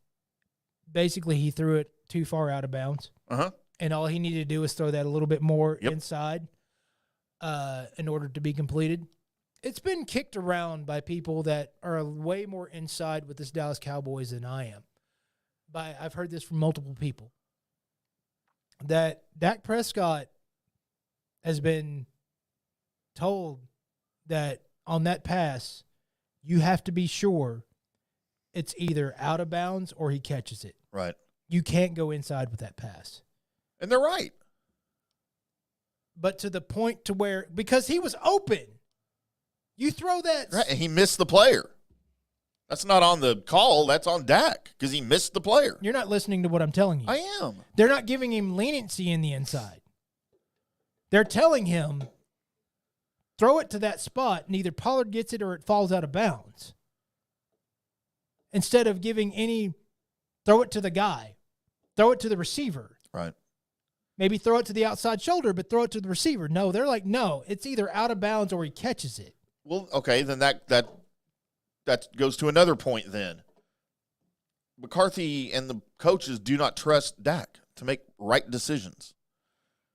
basically he threw it too far out of bounds. Uh-huh. And all he needed to do was throw that a little bit more inside in order to be completed. It's been kicked around by people that are way more inside with this Dallas Cowboys than I am. I've heard this from multiple people. That Dak Prescott has been told that on that pass, you have to be sure it's either out of bounds or he catches it. Right. You can't go inside with that pass. And they're right. But to the point to where, because he was open, you throw that. Right, and he missed the player. That's not on the call. That's on Dak because he missed the player. You're not listening to what I'm telling you. I am. They're not giving him leniency in the inside. They're telling him, throw it to that spot, and either Pollard gets it or it falls out of bounds. Instead of giving throw it to the guy. Throw it to the receiver. Right. Maybe throw it to the outside shoulder, but throw it to the receiver. No, they're like, no, it's either out of bounds or he catches it. Well, okay, then that goes to another point then. McCarthy and the coaches do not trust Dak to make right decisions.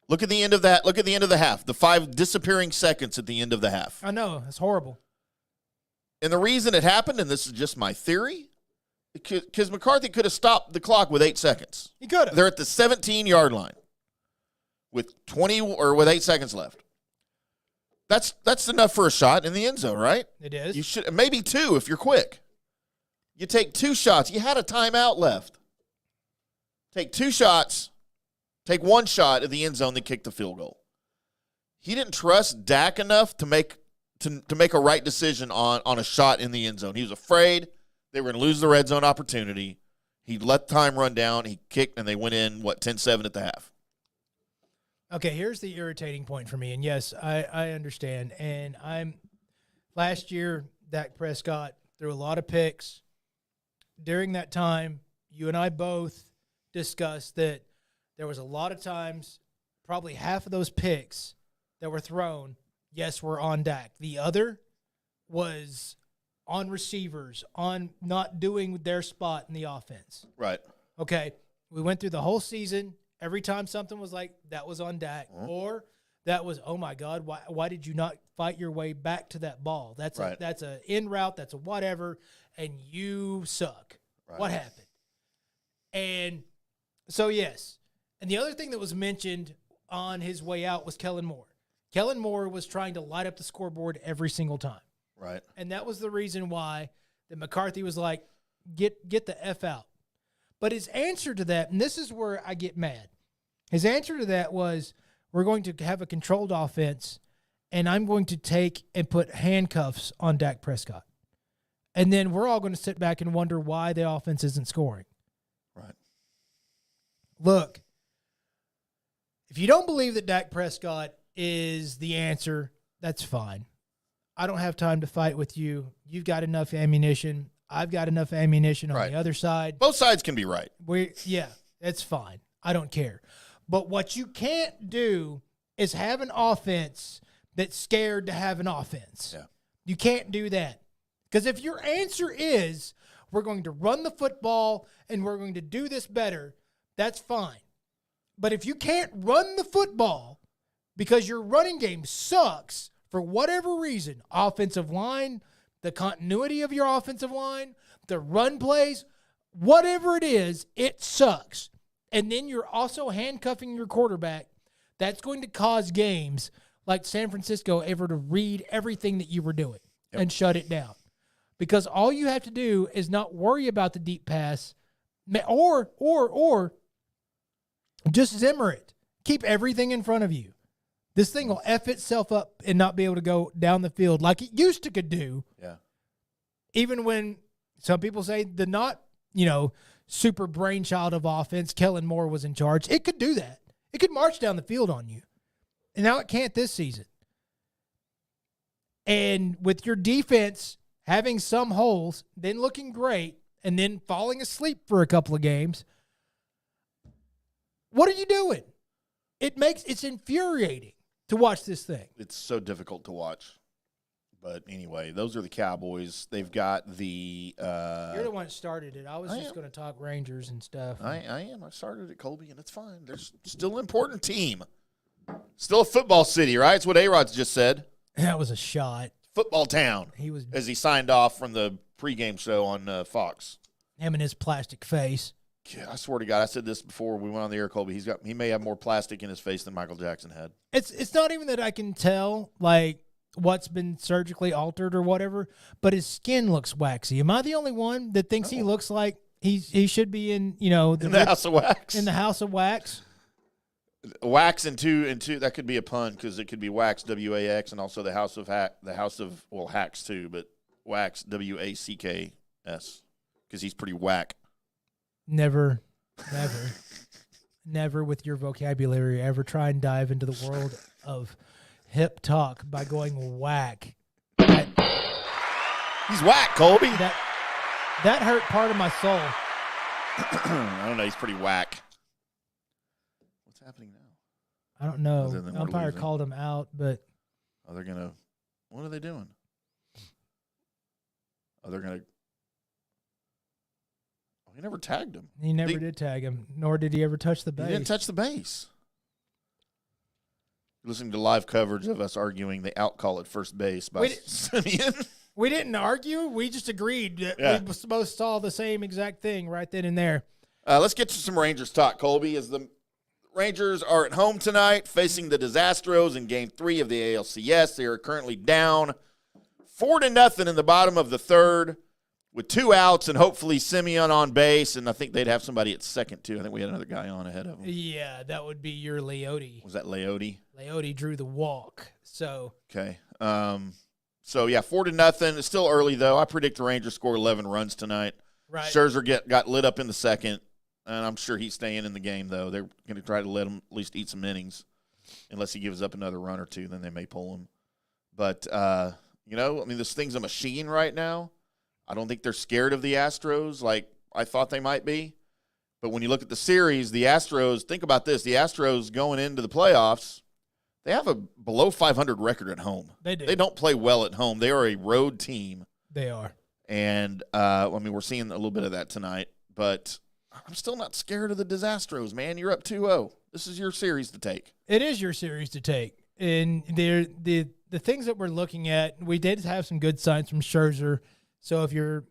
Look at the end of that. Look at the end of the half. The 5 disappearing seconds at the end of the half. I know. It's horrible. And the reason it happened, and this is just my theory, because McCarthy could have stopped the clock with 8 seconds. He could have. They're at the 17-yard line with 8 seconds left. That's enough for a shot in the end zone, right? It is. You should maybe 2 if you're quick. You take 2 shots. You had a timeout left. Take 2 shots. Take 1 shot at the end zone, then kick the field goal. He didn't trust Dak enough to make a right decision on a shot in the end zone. He was afraid they were going to lose the red zone opportunity. He let time run down. He kicked, and they went in, 10-7 at the half. Okay, here's the irritating point for me. And, yes, I understand. And last year, Dak Prescott threw a lot of picks. During that time, you and I both discussed that there was a lot of times, probably half of those picks that were thrown, yes, were on Dak. The other was on receivers, on not doing their spot in the offense. Right. Okay, we went through the whole season. Every time something was like, that was on Dak, or that was, oh, my God, why did you not fight your way back to that ball? That's right. That's a in route, that's a whatever, and you suck. Right. What happened? And so, yes. And the other thing that was mentioned on his way out was Kellen Moore. Kellen Moore was trying to light up the scoreboard every single time. Right. And that was the reason why that McCarthy was like, get the F out. But his answer to that, and this is where I get mad, his answer to that was, we're going to have a controlled offense, and I'm going to take and put handcuffs on Dak Prescott. And then we're all going to sit back and wonder why the offense isn't scoring. Right. Look, if you don't believe that Dak Prescott is the answer, that's fine. I don't have time to fight with you. You've got enough ammunition. I've got enough ammunition on Right. the other side. Both sides can be right. Yeah, it's fine. I don't care. But what you can't do is have an offense that's scared to have an offense. Yeah. You can't do that. Because if your answer is, we're going to run the football and we're going to do this better, that's fine. But if you can't run the football because your running game sucks for whatever reason, offensive line, the continuity of your offensive line, the run plays, whatever it is, it sucks. And then you're also handcuffing your quarterback, that's going to cause games like San Francisco ever to read everything that you were doing and shut it down. Because all you have to do is not worry about the deep pass or just Zimmer it. Keep everything in front of you. This thing will F itself up and not be able to go down the field like it used to could do. Yeah. Even when some people say the not, super brainchild of offense, Kellen Moore was in charge. It could do that. It could march down the field on you. And now it can't this season. And with your defense having some holes, then looking great, and then falling asleep for a couple of games, what are you doing? It's infuriating to watch this thing. It's so difficult to watch. But anyway, those are the Cowboys. They've got the You're the one that started it. I was just going to talk Rangers and stuff. I am. I started at Colby, and it's fine. There's still an important team. Still a football city, right? It's what A-Rod's just said. That was a shot. Football town. As he signed off from the pregame show on Fox. Him and his plastic face. Yeah, I swear to God, I said this before we went on the air, Colby. He may have more plastic in his face than Michael Jackson had. It's not even that I can tell what's been surgically altered or whatever, but his skin looks waxy. Am I the only one that thinks he looks like he should be in the House of Wax? In the House of Wax. Wax and two that could be a pun because it could be Wax WAX and also the House of Hacks too, but Wax WACK S, because he's pretty whack. Never with your vocabulary ever try and dive into the world of hip talk by going whack. He's whack, Colby. That hurt part of my soul. I don't know. He's pretty whack. What's happening now? I don't know. Other than we're Umpire losing. called him out, but Oh, they're going to – what are they doing? Oh, they're going to – he never tagged him. he never did tag him, nor did he ever touch the base. He didn't touch the base. Listening to live coverage of us arguing they outcall at first base by Simeon. We didn't argue. We just agreed that we both saw the same exact thing right then and there. Let's get to some Rangers talk, Colby. As the Rangers are at home tonight facing the Astros in Game 3 of the ALCS. They are currently down 4-0 in the bottom of the third with 2 outs and hopefully Simeon on base. And I think they'd have somebody at second, too. I think we had another guy on ahead of him. Yeah, that would be your Leote. Was that Leote? Leote drew the walk. So Okay. 4-0. It's still early, though. I predict the Rangers score 11 runs tonight. right. Scherzer got lit up in the second, and I'm sure he's staying in the game, though. They're going to try to let him at least eat some innings. Unless he gives up another run or two, then they may pull him. But, this thing's a machine right now. I don't think they're scared of the Astros like I thought they might be. But when you look at the series, the Astros, think about this. The Astros going into the playoffs, they have a below 500 record at home. They do. They don't play well at home. They are a road team. They are. And, we're seeing a little bit of that tonight. But I'm still not scared of the Astros, man. You're up 2-0. This is your series to take. It is your series to take. And the things that we're looking at, we did have some good signs from Scherzer. So if you're,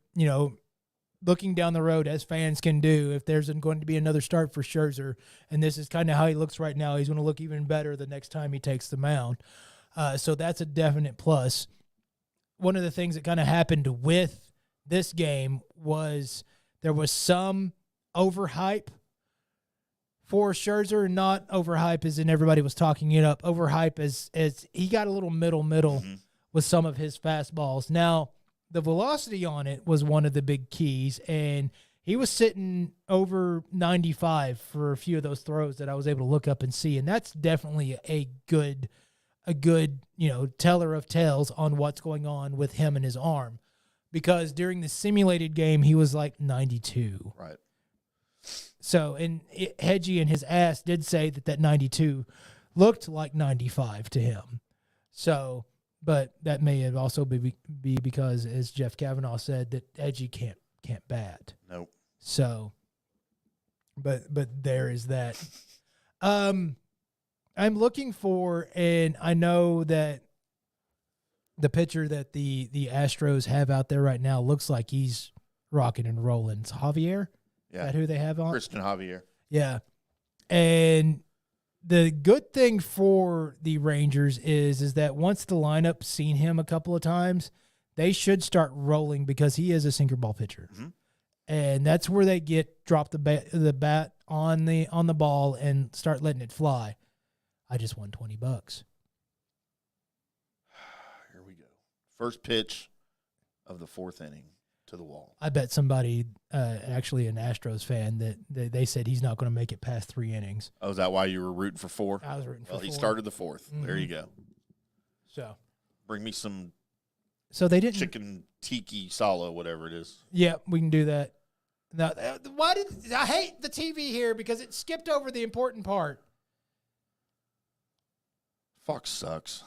looking down the road, as fans can do, if there's going to be another start for Scherzer, and this is kind of how he looks right now, he's going to look even better the next time he takes the mound. So that's a definite plus. One of the things that kind of happened with this game was there was some overhype for Scherzer, not overhype as in everybody was talking it up, overhype as he got a little middle with some of his fastballs. Now, the velocity on it was one of the big keys, and he was sitting over 95 for a few of those throws that I was able to look up and see, and that's definitely a good teller of tales on what's going on with him and his arm, because during the simulated game, he was like 92. Right. So, and Hedgie and his ass did say that 92 looked like 95 to him. So, but that may have also be because, as Jeff Kavanaugh said, that Hedgie can't bat. Nope. So, but there is that. I'm looking for, and I know that the pitcher that the Astros have out there right now looks like he's rocking and rolling. It's Javier. Yeah. Is that who they have on? Christian Javier. Yeah. And the good thing for the Rangers is that once the lineup seen him a couple of times, they should start rolling because he is a sinker ball pitcher. Mm-hmm. And that's where they drop the bat on the ball and start letting it fly. I just won $20. Here we go. First pitch of the fourth inning to the wall. I bet somebody, actually an Astros fan, that they said he's not going to make it past 3 innings. Oh, is that why you were rooting for 4? I was rooting for 4. Well, he started the 4th. Mm-hmm. There you go. So Bring me some they didn't chicken tiki salo, whatever it is. Yeah, we can do that. Now, why did I hate the TV here because it skipped over the important part? Fox sucks.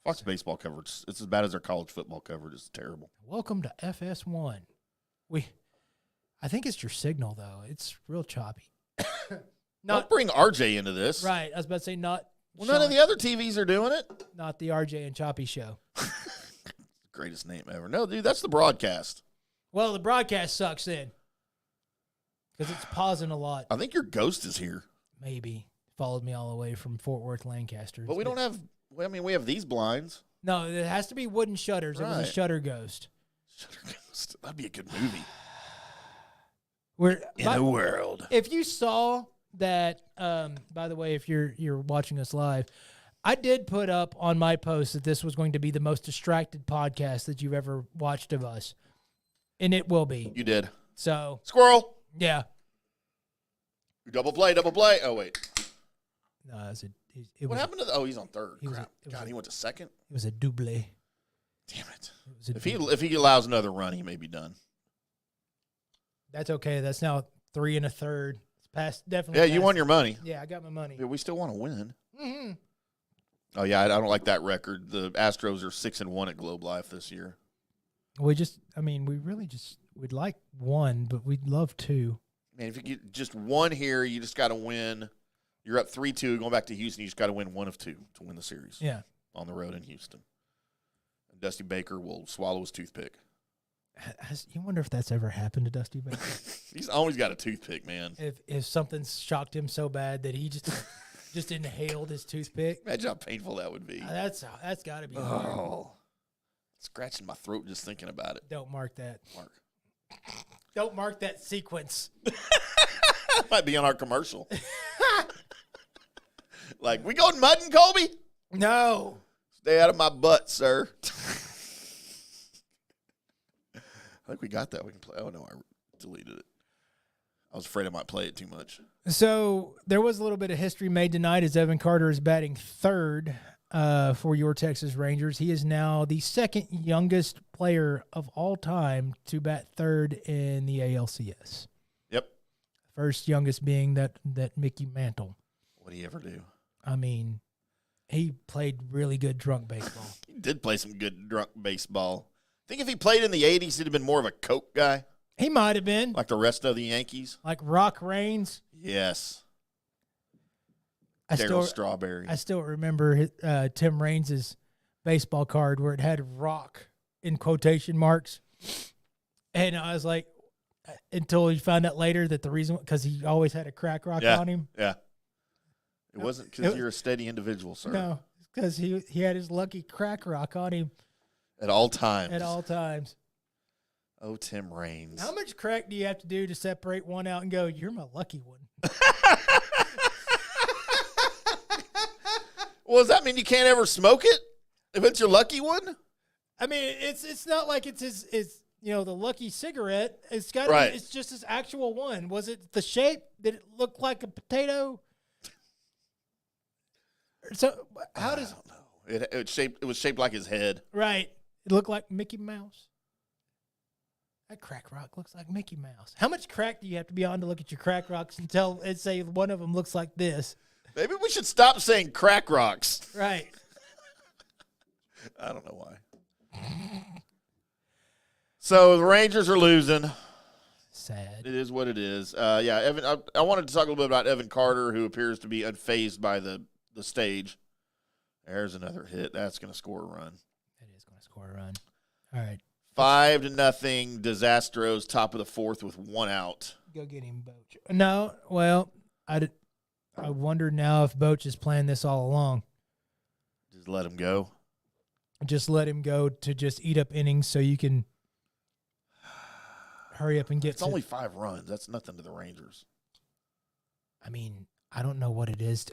Fox baseball coverage, it's as bad as their college football coverage. It's terrible. Welcome to FS1. I think it's your signal though. It's real choppy. Don't bring RJ into this. Right. I was about to say not. Well, none of the other TVs are doing it. Not the RJ and Choppy show. Greatest name ever. No, dude, that's the broadcast. Well, the broadcast sucks then because it's pausing a lot. I think your ghost is here. Maybe followed me all the way from Fort Worth, Lancaster. But we don't have. I mean, we have these blinds. No, it has to be wooden shutters. Right. It was a shutter ghost. Shutter Ghost. That'd be a good movie. In a world. If you saw that, by the way, if you're watching us live, I did put up on my post that this was going to be the most distracted podcast that you've ever watched of us. And it will be. You did. So, Squirrel. yeah. Double play, double play. Oh, wait. No, What happened to he's on third. He was Crap. God, he went to second? It was a double. Damn it. If he allows another run, he may be done. That's okay. That's now 3 1/3. It's past, definitely. Yeah, past. you won your money. Yeah, I got my money. Yeah, we still want to win. Mm-hmm. Oh, yeah, I don't like that record. The Astros are 6-1 at Globe Life this year. We really we'd like 1, but we'd love 2. Man, if you get just 1 here, you just got to win. You're up 3-2 going back to Houston. You just got to win 1 of 2 to win the series. Yeah. On the road in Houston. And Dusty Baker will swallow his toothpick. You wonder if that's ever happened to Dusty Baker? He's always got a toothpick, man. If something's shocked him so bad that he just inhaled his toothpick. Imagine how painful that would be. That's got to be hard. Oh. Scratching my throat just thinking about it. Don't mark that. Mark. Don't mark that sequence. Might be on our commercial. Like, we going mudding, Colby? No. Stay out of my butt, sir. I think we got that. We can play. Oh, no, I deleted it. I was afraid I might play it too much. So there was a little bit of history made tonight as Evan Carter is batting third for your Texas Rangers. He is now the second youngest player of all time to bat third in the ALCS. Yep. First youngest being that Mickey Mantle. What did he ever do? I mean, he played really good drunk baseball. He did play some good drunk baseball. I think if he played in the 80s, he'd have been more of a Coke guy. He might have been. Like the rest of the Yankees. Like Rock Reigns. Yes. Daryl Strawberry. I still remember Tim Raines' baseball card where it had rock in quotation marks. And I was like, until you found out later that the reason, because he always had a crack rock on him. Yeah. It wasn't because you're a steady individual, sir. No, because he had his lucky crack rock on him. At all times. At all times. Oh, Tim Raines. How much crack do you have to do to separate one out and go, you're my lucky one? Well, does that mean you can't ever smoke it if it's your lucky one? I mean, it's not like it's his the lucky cigarette. It's got right. It's just his actual one. Was it the shape? Did it look like a potato? So how does? I don't know. It was shaped like his head. Right. It looked like Mickey Mouse. That crack rock looks like Mickey Mouse. How much crack do you have to be on to look at your crack rocks and say one of them looks like this? Maybe we should stop saying crack rocks. Right. I don't know why. So the Rangers are losing. Sad. It is what it is. Evan. I wanted to talk a little bit about Evan Carter, who appears to be unfazed by the stage. There's another hit. That's going to score a run. That is going to score a run. All right. 5-0. Disastros, top of the fourth with 1 out. Go get him, Boach. No, well, I wonder now if Boach is playing this all along. Just let him go. Just let him go to just eat up innings so you can hurry up and get. It's only 5 runs. That's nothing to the Rangers. I mean, I don't know what it is.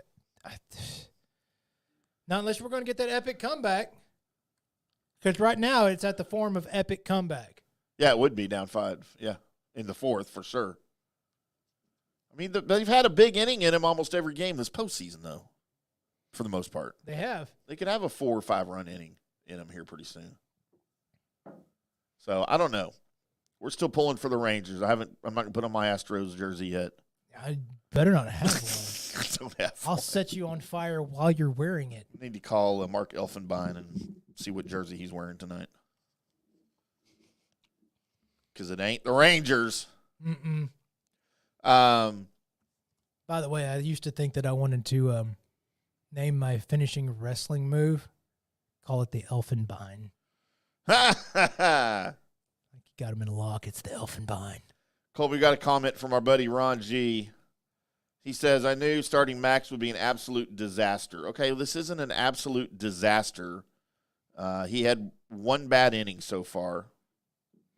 Not unless we're going to get that epic comeback. Because right now it's at the form of epic comeback. Yeah, it would be down 5. Yeah, in the fourth for sure. I mean, they've had a big inning in them almost every game this postseason, though, for the most part. They have. They could have a 4 or 5 run inning in them here pretty soon. So I don't know. We're still pulling for the Rangers. I'm not going to put on my Astros jersey yet. I better not have one. I don't have I'll one. set you on fire while you're wearing it. I need to call Mark Elfenbein and see what jersey he's wearing tonight. Because it ain't the Rangers. Mm-mm. By the way, I used to think that I wanted to name my finishing wrestling move, call it the Elfenbein. Like you got him in a lock, it's the Elfenbein. Colby, we got a comment from our buddy Ron G. He says, I knew starting Max would be an absolute disaster. Okay, this isn't an absolute disaster. He had 1 bad inning so far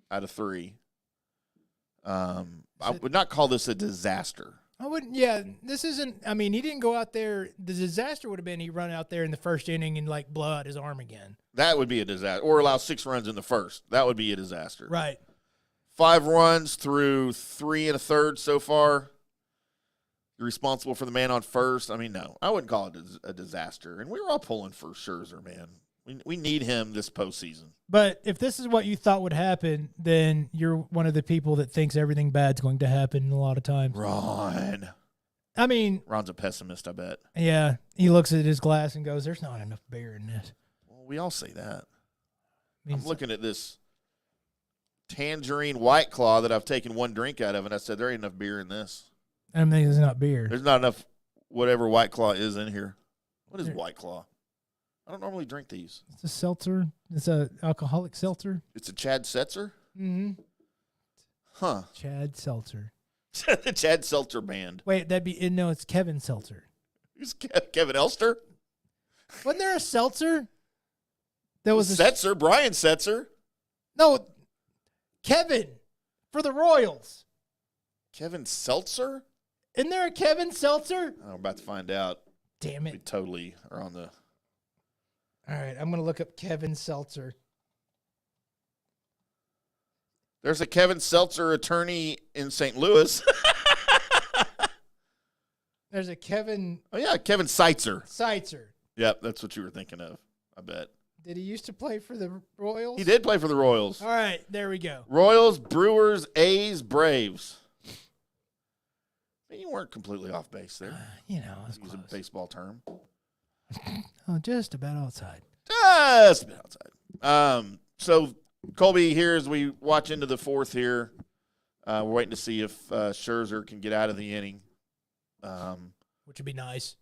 out of 3. I would not call this a disaster. I wouldn't. Yeah, this isn't. I mean, he didn't go out there. The disaster would have been he run out there in the first inning and like blow out his arm again. That would be a disaster. Or allow 6 runs in the first. That would be a disaster. Right. 5 runs through 3 1/3 so far. You're responsible for the man on first. I mean, no, I wouldn't call it a disaster. And we were all pulling for Scherzer, man. We need him this postseason. But if this is what you thought would happen, then you're one of the people that thinks everything bad's going to happen a lot of times. Ron. I mean, Ron's a pessimist, I bet. yeah, he looks at his glass and goes, there's not enough beer in this. Well, we all say that. Means I'm looking at this tangerine White Claw that I've taken one drink out of, and I said, there ain't enough beer in this. I mean, it's not beer. There's not enough whatever White Claw is in here. What is White Claw? I don't normally drink these. It's a seltzer. It's a alcoholic seltzer. It's a Chad Setzer? Mm-hmm. Huh. Chad Seltzer. The Chad Seltzer band. Wait, no, it's Kevin Seltzer. Who's Kevin Elster? Wasn't there a seltzer? There was a Setzer, Brian Setzer. No, Kevin for the Royals. Kevin Seltzer? Isn't there a Kevin Seltzer? I'm about to find out. Damn We it. totally are on the... All right, I'm going to look up Kevin Seltzer. There's a Kevin Seltzer attorney in St. Louis. There's a Kevin Oh, yeah, Kevin Seitzer. Seitzer. Yep, that's what you were thinking of, I bet. Did he used to play for the Royals? He did play for the Royals. All right, there we go. Royals, Brewers, A's, Braves. You weren't completely off base there. You know, it's Use a close. baseball term. Oh, just about outside. Just a bit outside. So, Colby, here as we watch into the fourth here, we're waiting to see if Scherzer can get out of the inning. Which would be nice.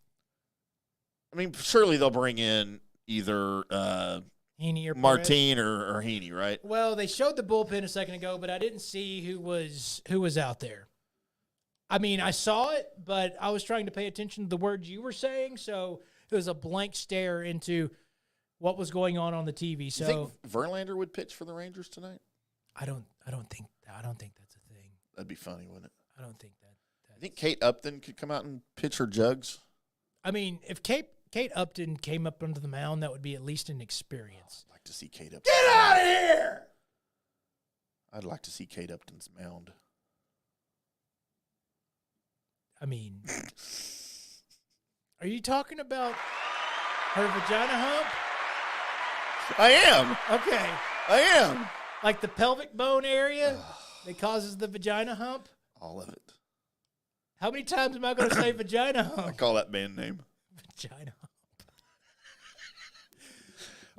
I mean, surely they'll bring in either Heaney or Perez. Martin or Heaney, right? Well, they showed the bullpen a second ago, but I didn't see who was out there. I mean, I saw it, but I was trying to pay attention to the words you were saying, so it was a blank stare into what was going on the TV. So You think Verlander would pitch for the Rangers tonight? I don't think that's a thing. That'd be funny, wouldn't it? I don't think that. I think Kate Upton could come out and pitch her jugs. I mean, if Kate Upton came up onto the mound, that would be at least an experience. I'd like to see Kate Upton. Get out of here! I'd like to see Kate Upton's mound. I mean, are you talking about her vagina hump? I am. Okay. I am. Like the pelvic bone area that causes the vagina hump? All of it. How many times am I going to say vagina I hump? call that band name. Vagina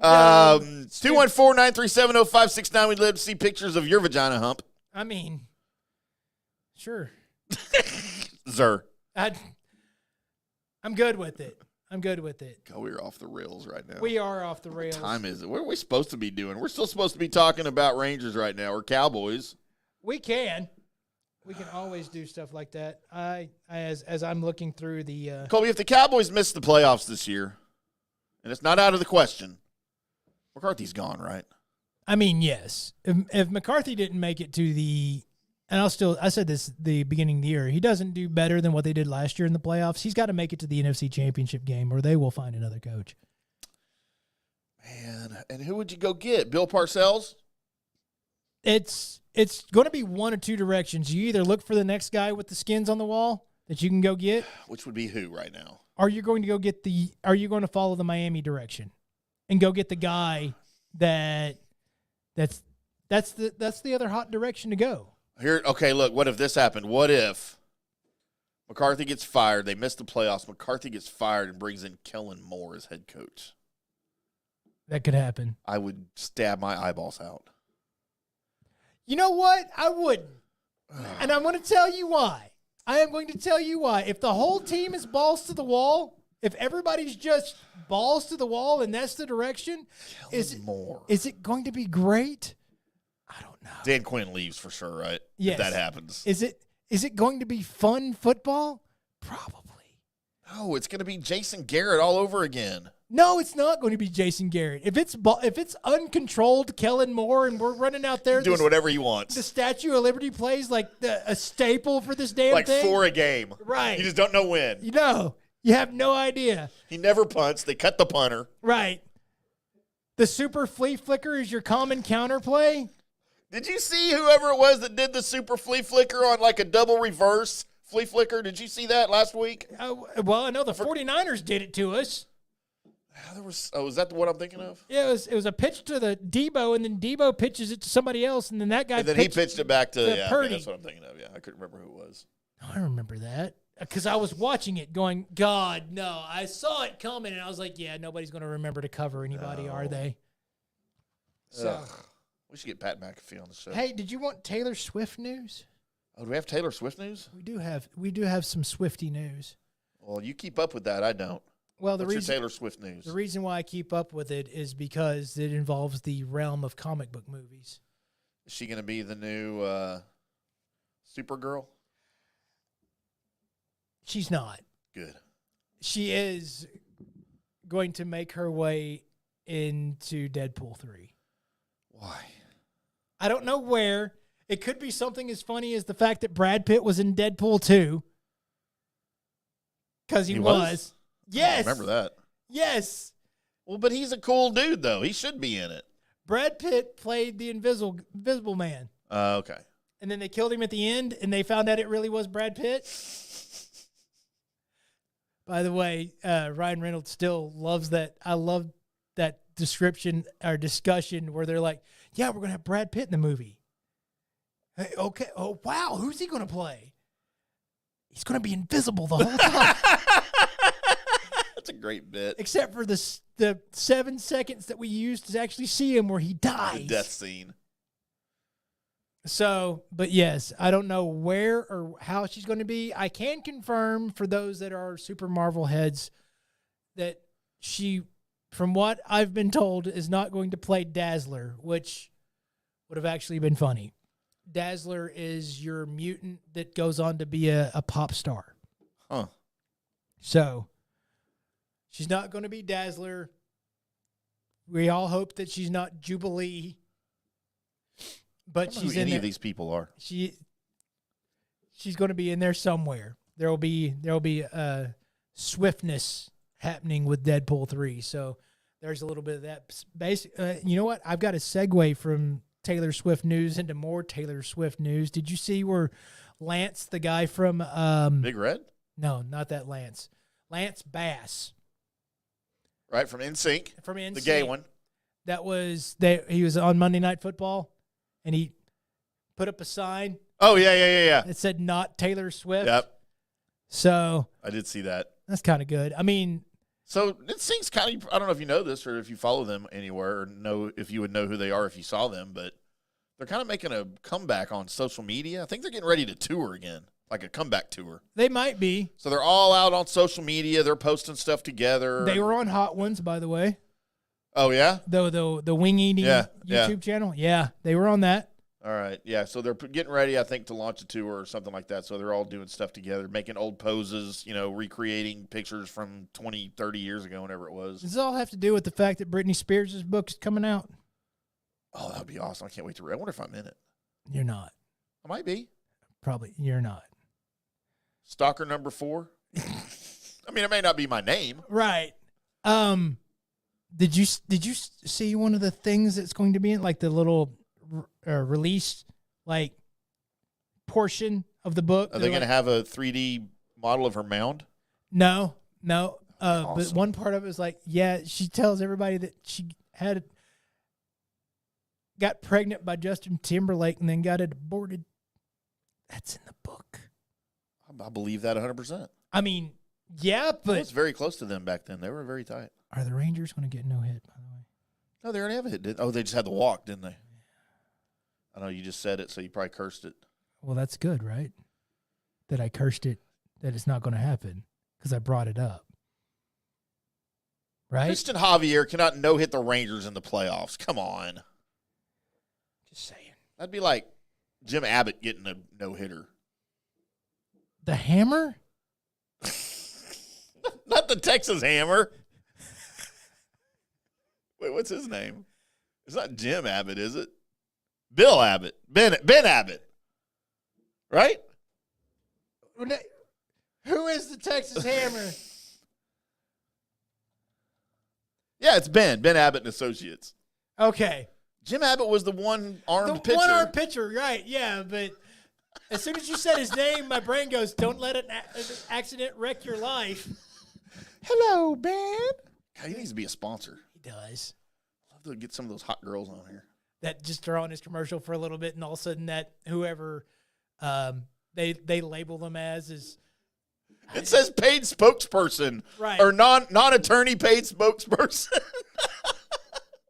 hump. 214-937-0569. We'd love to see pictures of your vagina hump. I mean, sure. Zer. I'm good with it. I'm good with it. God, we're off the rails right now. We are off the rails. What time is it? What are we supposed to be doing? We're still supposed to be talking about Rangers right now or Cowboys. We can always do stuff like that. As I'm looking through the Colby, if the Cowboys miss the playoffs this year, and it's not out of the question, McCarthy's gone, right? I mean, yes. If McCarthy didn't make it to the and I said this at the beginning of the year, he doesn't do better than what they did last year in the playoffs. He's got to make it to the NFC Championship game or they will find another coach. Man, and who would you go get? Bill Parcells? It's going to be one or two directions. You either look for the next guy with the skins on the wall that you can go get, Which would be who right now? are you going to follow the Miami direction and go get the guy that's the other hot direction to go? Here, okay, look, what if this happened? What if McCarthy gets fired, they miss the playoffs, McCarthy gets fired and brings in Kellen Moore as head coach? That could happen. I would stab my eyeballs out. You know what? I wouldn't. And I'm going to tell you why. I am going to tell you why. If the whole team is balls to the wall, if everybody's just balls to the wall and that's the direction, is it going to be great? I don't know. Dan Quinn leaves for sure, right? Yes. If that happens. Is it going to be fun football? Probably. No, it's going to be Jason Garrett all over again. No, it's not going to be Jason Garrett. If it's uncontrolled Kellen Moore and we're running out there Doing whatever he wants. the Statue of Liberty plays like a staple for this damn Like thing. 4 a game. Right. You just don't know when. You have no idea. He never punts. They cut the punter. Right. The super flea flicker is your common counterplay. Did you see whoever it was that did the super flea flicker on like a double reverse flea flicker? Did you see that last week? Well, I know the 49ers did it to us. Is that the one I'm thinking of? Yeah, it was a pitch to the Debo, and then Debo pitches it to somebody else, and then that guy. And then he pitched it back to Purdy. that's what I'm thinking of. Yeah, I couldn't remember who it was. I remember that because I was watching it, going, "God, no!" I saw it coming, and I was like, "Yeah, nobody's going to remember to cover anybody, are they?" So. We should get Pat McAfee on the show. Hey, did you want Taylor Swift news? Oh, do we have Taylor Swift news? We do have some Swifty news. Well, you keep up with that. I don't. Well, What's your Taylor Swift news? The reason why I keep up with it is because it involves the realm of comic book movies. Is she going to be the new Supergirl? She's not. Good. She is going to make her way into Deadpool 3. Why? I don't know where. It could be something as funny as the fact that Brad Pitt was in Deadpool 2. Because he was. Yes. I remember that. Yes. Well, but he's a cool dude, though. He should be in it. Brad Pitt played the Invisible Man. Okay. And then they killed him at the end, and they found out it really was Brad Pitt. By the way, Ryan Reynolds still loves that. I love that description or discussion where they're like, yeah, we're going to have Brad Pitt in the movie. Hey, okay. Oh, wow. Who's he going to play? He's going to be invisible the whole time. That's a great bit. Except for the 7 seconds that we used to actually see him where he dies. The death scene. So, but yes, I don't know where or how she's going to be. I can confirm for those that are Super Marvel heads that she, from what I've been told, is not going to play Dazzler, which would have actually been funny. Dazzler is your mutant that goes on to be a pop star. Huh. So, she's not going to be Dazzler. We all hope that she's not Jubilee. But she's in any there. of these people are. She's going to be in there somewhere. There'll be swiftness happening with Deadpool 3. So there's a little bit of that. You know what? I've got a segue from Taylor Swift news into more Taylor Swift news. Did you see where Lance, the guy from Big Red? No, not that Lance. Lance Bass. Right, from NSYNC. From NSYNC. The gay one. He was on Monday Night Football. And he put up a sign. Oh, yeah. It said not Taylor Swift. Yep. So. I did see that. That's kind of good. I mean. So it seems kind of, I don't know if you know this or if you follow them anywhere or know if you would know who they are if you saw them, but they're kind of making a comeback on social media. I think they're getting ready to tour again, like a comeback tour. They might be. So they're all out on social media. They're posting stuff together. They were on Hot Ones, by the way. Oh, yeah? The wing eating YouTube channel. Yeah, they were on that. All right. Yeah, so they're getting ready, I think, to launch a tour or something like that. So they're all doing stuff together, making old poses, recreating pictures from 20, 30 years ago, whenever it was. Does this all have to do with the fact that Britney Spears' book is coming out? Oh, that would be awesome. I can't wait to read. I wonder if I'm in it. You're not. I might be. Probably. You're not. Stalker number 4? I mean, it may not be my name. Right. Did you see one of the things that's going to be in, like the little release, like portion of the book? Are they going to have a 3D model of her mound? No. Awesome. But one part of it was like, she tells everybody that she got pregnant by Justin Timberlake and then got it aborted. That's in the book. I believe that 100%. I mean, yeah, but I was very close to them back then. They were very tight. Are the Rangers going to get no hit, by the way? No, they already have a hit. They just had the walk, didn't they? I know you just said it, so you probably cursed it. Well, that's good, right? That I cursed it, that it's not going to happen because I brought it up. Right? Christian Javier cannot no-hit the Rangers in the playoffs. Come on. Just saying. That'd be like Jim Abbott getting a no-hitter. The Hammer? Not the Texas Hammer. Wait, what's his name? It's not Jim Abbott, is it? Bill Abbott. Ben Abbott. Right? Who is the Texas Hammer? Yeah, it's Ben. Ben Abbott and Associates. Okay. Jim Abbott was the one-armed pitcher. One-armed pitcher, right, yeah. But as soon as you said his name, my brain goes, don't let an accident wreck your life. Hello, Ben. God, he needs to be a sponsor. He does. I'd love to get some of those hot girls on here. That just throw on his commercial for a little bit, and all of a sudden that whoever they label them as is... It says paid spokesperson. Right. Or non-attorney paid spokesperson. I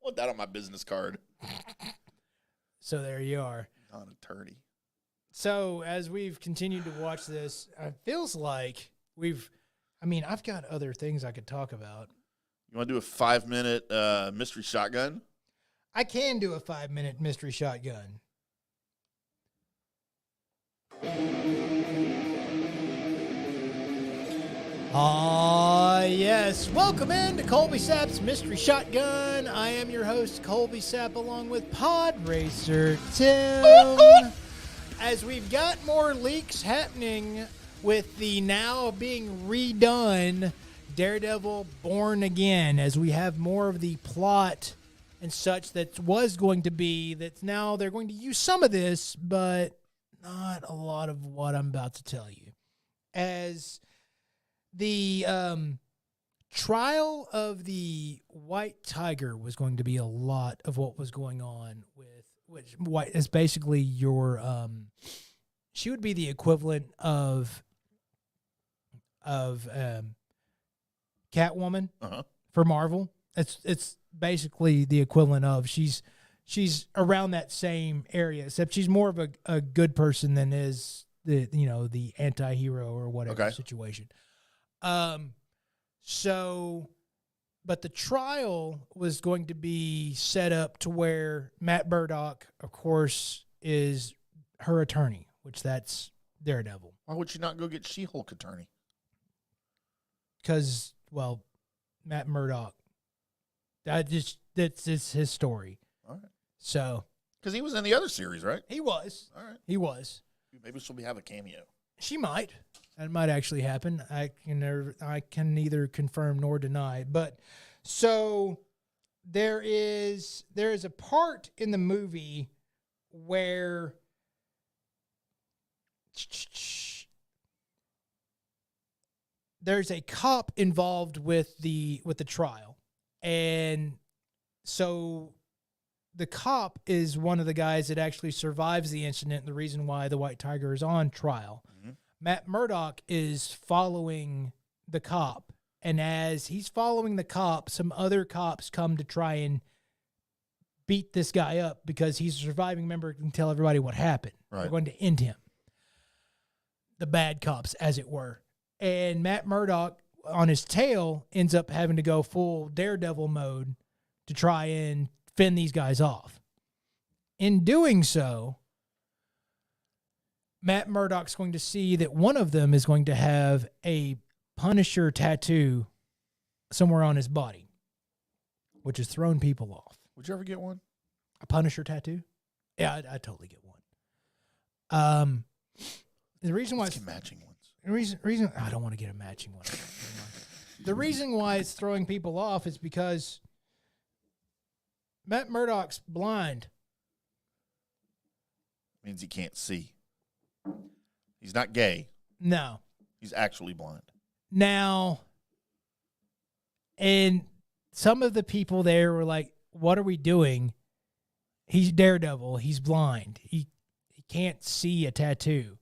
want that on my business card. So there you are. Non-attorney. So as we've continued to watch this, it feels like I've got other things I could talk about. You want to do a 5-minute mystery shotgun? I can do a 5-minute mystery shotgun. Yes. Welcome in to Colby Sapp's Mystery Shotgun. I am your host, Colby Sapp, along with Pod Racer Tim. As we've got more leaks happening with the now being redone Daredevil Born Again, as we have more of the plot and such that was going to be, that now they're going to use some of this, but not a lot of what I'm about to tell you. As the trial of the White Tiger was going to be a lot of what was going on with, which White is basically your, she would be the equivalent of Catwoman for Marvel. It's basically the equivalent of, she's around that same area, except she's more of a good person than is the anti-hero or whatever situation. But the trial was going to be set up to where Matt Murdock, of course, is her attorney, which that's Daredevil. Why would you not go get She-Hulk attorney? Because, well, Matt Murdock, that's his story. All right. So, because he was in the other series, right? He was. All right. He was. Maybe she'll have a cameo. She might. That might actually happen. I can neither confirm nor deny. But so there is a part in the movie where there's a cop involved with the trial, and so the cop is one of the guys that actually survives the incident, the reason why the White Tiger is on trial. Mm-hmm. Matt Murdock is following the cop, and as he's following the cop, some other cops come to try and beat this guy up because he's a surviving member and tell everybody what happened. Right. They're going to end him. The bad cops, as it were. And Matt Murdock, on his tail, ends up having to go full Daredevil mode to try and fend these guys off. In doing so, Matt Murdock's going to see that one of them is going to have a Punisher tattoo somewhere on his body, which has thrown people off. Would you ever get one? A Punisher tattoo? Yeah, I'd totally get one. The reason why... Let's get matching ones. The reason I don't want to get a matching one. The reason why it's throwing people off is because Matt Murdock's blind. Means he can't see. He's not gay. No. He's actually blind. Now, and some of the people there were like, what are we doing? He's Daredevil. He's blind. He can't see a tattoo.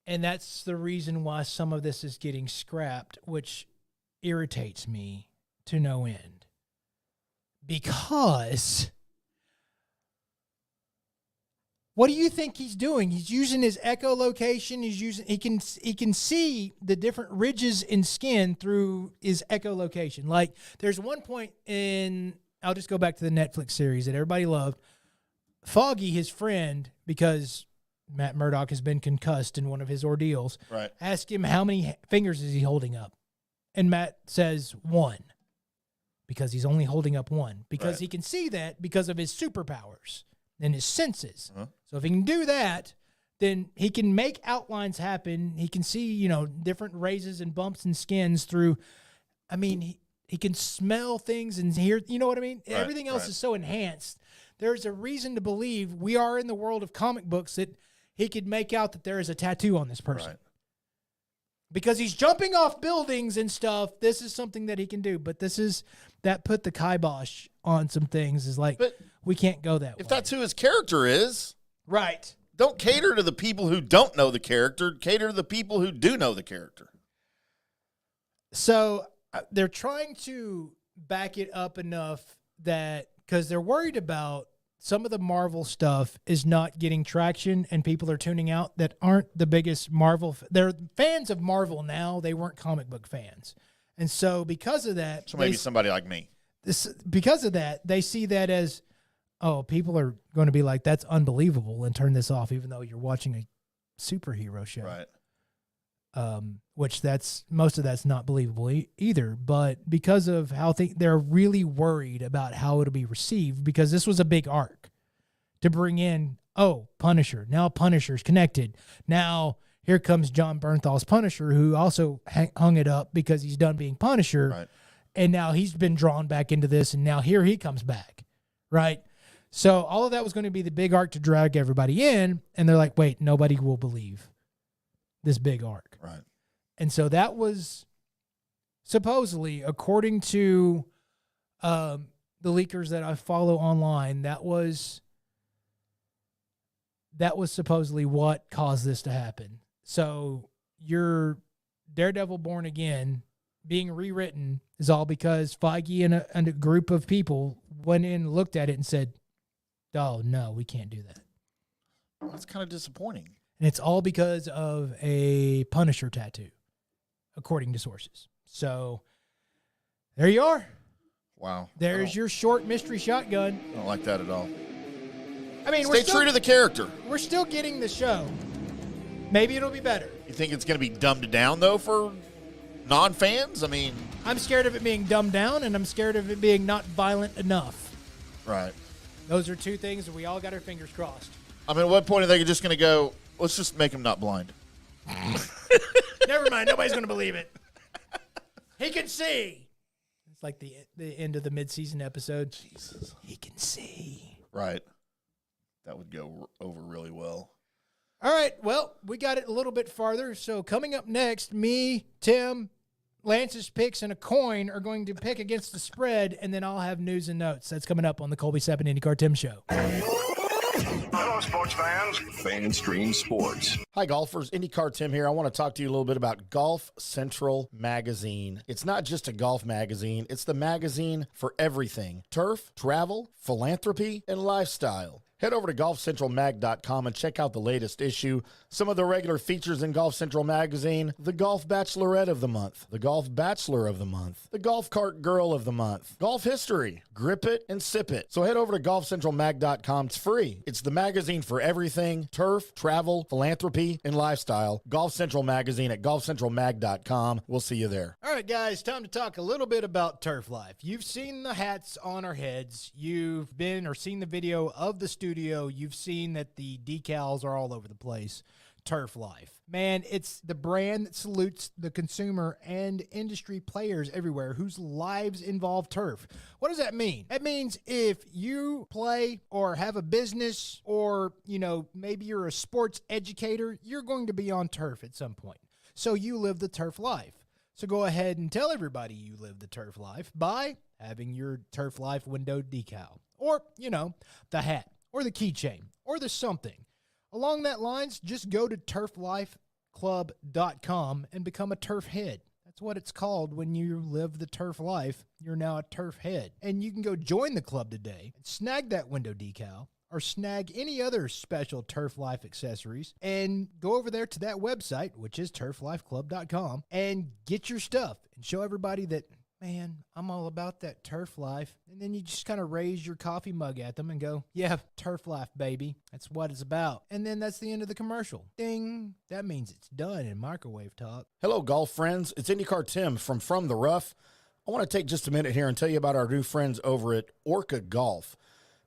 And that's the reason why some of this is getting scrapped, which irritates me to no end. Because what do you think he's doing? He's using his echolocation. He can see the different ridges in skin through his echolocation. Like there's one point in, I'll just go back to the Netflix series that everybody loved. Foggy, his friend, because Matt Murdock has been concussed in one of his ordeals. Right. Ask him how many fingers is he holding up. And Matt says 1. Because he's only holding up 1. Because he can see that because of his superpowers and his senses. Uh-huh. So if he can do that, then he can make outlines happen. He can see, different raises and bumps and skins through. I mean, He can smell things and hear, you know what I mean? Right, Everything else right. is so enhanced. There's a reason to believe we are in the world of comic books that he could make out that there is a tattoo on this person. Right. Because he's jumping off buildings and stuff. This is something that he can do. But that put the kibosh on some things. Is like, But we can't go that way. If that's who his character is, right. don't cater to the people who don't know the character. Cater to the people who do know the character. So they're trying to back it up enough that because they're worried about some of the Marvel stuff is not getting traction and people are tuning out that aren't the biggest Marvel. They're fans of Marvel now. They weren't comic book fans. And so because of that, So maybe somebody like me. because of that, they see that as, oh, people are going to be like, that's unbelievable and turn this off, even though you're watching a superhero show. Right. Which most of that's not believable either. But because of how they're really worried about how it'll be received, because this was a big arc to bring in, Punisher. Now Punisher's connected. Now here comes John Bernthal's Punisher, who also hung it up because he's done being Punisher. Right. And now he's been drawn back into this, and now here he comes back, right? So all of that was going to be the big arc to drag everybody in, and they're like, wait, nobody will believe this big arc. Right. And so that was supposedly, according to the leakers that I follow online, that was supposedly what caused this to happen. So your Daredevil Born Again being rewritten is all because Feige and a group of people went in and looked at it and said, oh, no, we can't do that. That's kind of disappointing. And it's all because of a Punisher tattoo, according to sources. So there you are. Wow. There's your short mystery shotgun. I don't like that at all. I mean, Stay true to the character. We're still getting the show. Maybe it'll be better. You think it's going to be dumbed down, though, for non-fans? I mean... I'm scared of it being dumbed down, and I'm scared of it being not violent enough. Right. Those are two things that we all got our fingers crossed. I mean, at what point are they just going to go, let's just make him not blind? Never mind. Nobody's going to believe it. He can see. It's like the end of the mid-season episode. Jesus. He can see. Right. That would go over really well. All right. Well, we got it a little bit farther. So coming up next, me, Tim, Lance's picks, and a coin are going to pick against the spread, and then I'll have news and notes. That's coming up on the Colby Sapp IndyCarTim show. Hello, sports fans. FanStream Sports. Hi, golfers. IndyCarTim here. I want to talk to you a little bit about Golf Central Magazine. It's not just a golf magazine. It's the magazine for everything. Turf, travel, philanthropy, and lifestyle. Head over to golfcentralmag.com and check out the latest issue. Some of the regular features in Golf Central Magazine: the Golf Bachelorette of the Month, the Golf Bachelor of the Month, the Golf Cart Girl of the Month, Golf History, Grip It and Sip It. So head over to golfcentralmag.com. It's free. It's the magazine for everything: turf, travel, philanthropy, and lifestyle. Golf Central Magazine at golfcentralmag.com. We'll see you there. All right, guys, time to talk a little bit about turf life. You've seen the hats on our heads. You've been or seen the video of the studio. You've seen that the decals are all over the place. Turf Life. Man, it's the brand that salutes the consumer and industry players everywhere whose lives involve turf. What does that mean? That means if you play or have a business or, maybe you're a sports educator, you're going to be on turf at some point. So you live the turf life. So go ahead and tell everybody you live the turf life by having your Turf Life window decal or, the hat or the keychain or the something. Along that lines, just go to turflifeclub.com and become a turf head. That's what it's called when you live the turf life. You're now a turf head. And you can go join the club today and snag that window decal or snag any other special Turf Life accessories and go over there to that website, which is turflifeclub.com, and get your stuff and show everybody that, man, I'm all about that turf life. And then you just kind of raise your coffee mug at them and go, yeah, turf life, baby. That's what it's about. And then that's the end of the commercial. Ding. That means it's done in microwave talk. Hello, golf friends. It's IndyCarTim from the Rough. I want to take just a minute here and tell you about our new friends over at Orca Golf.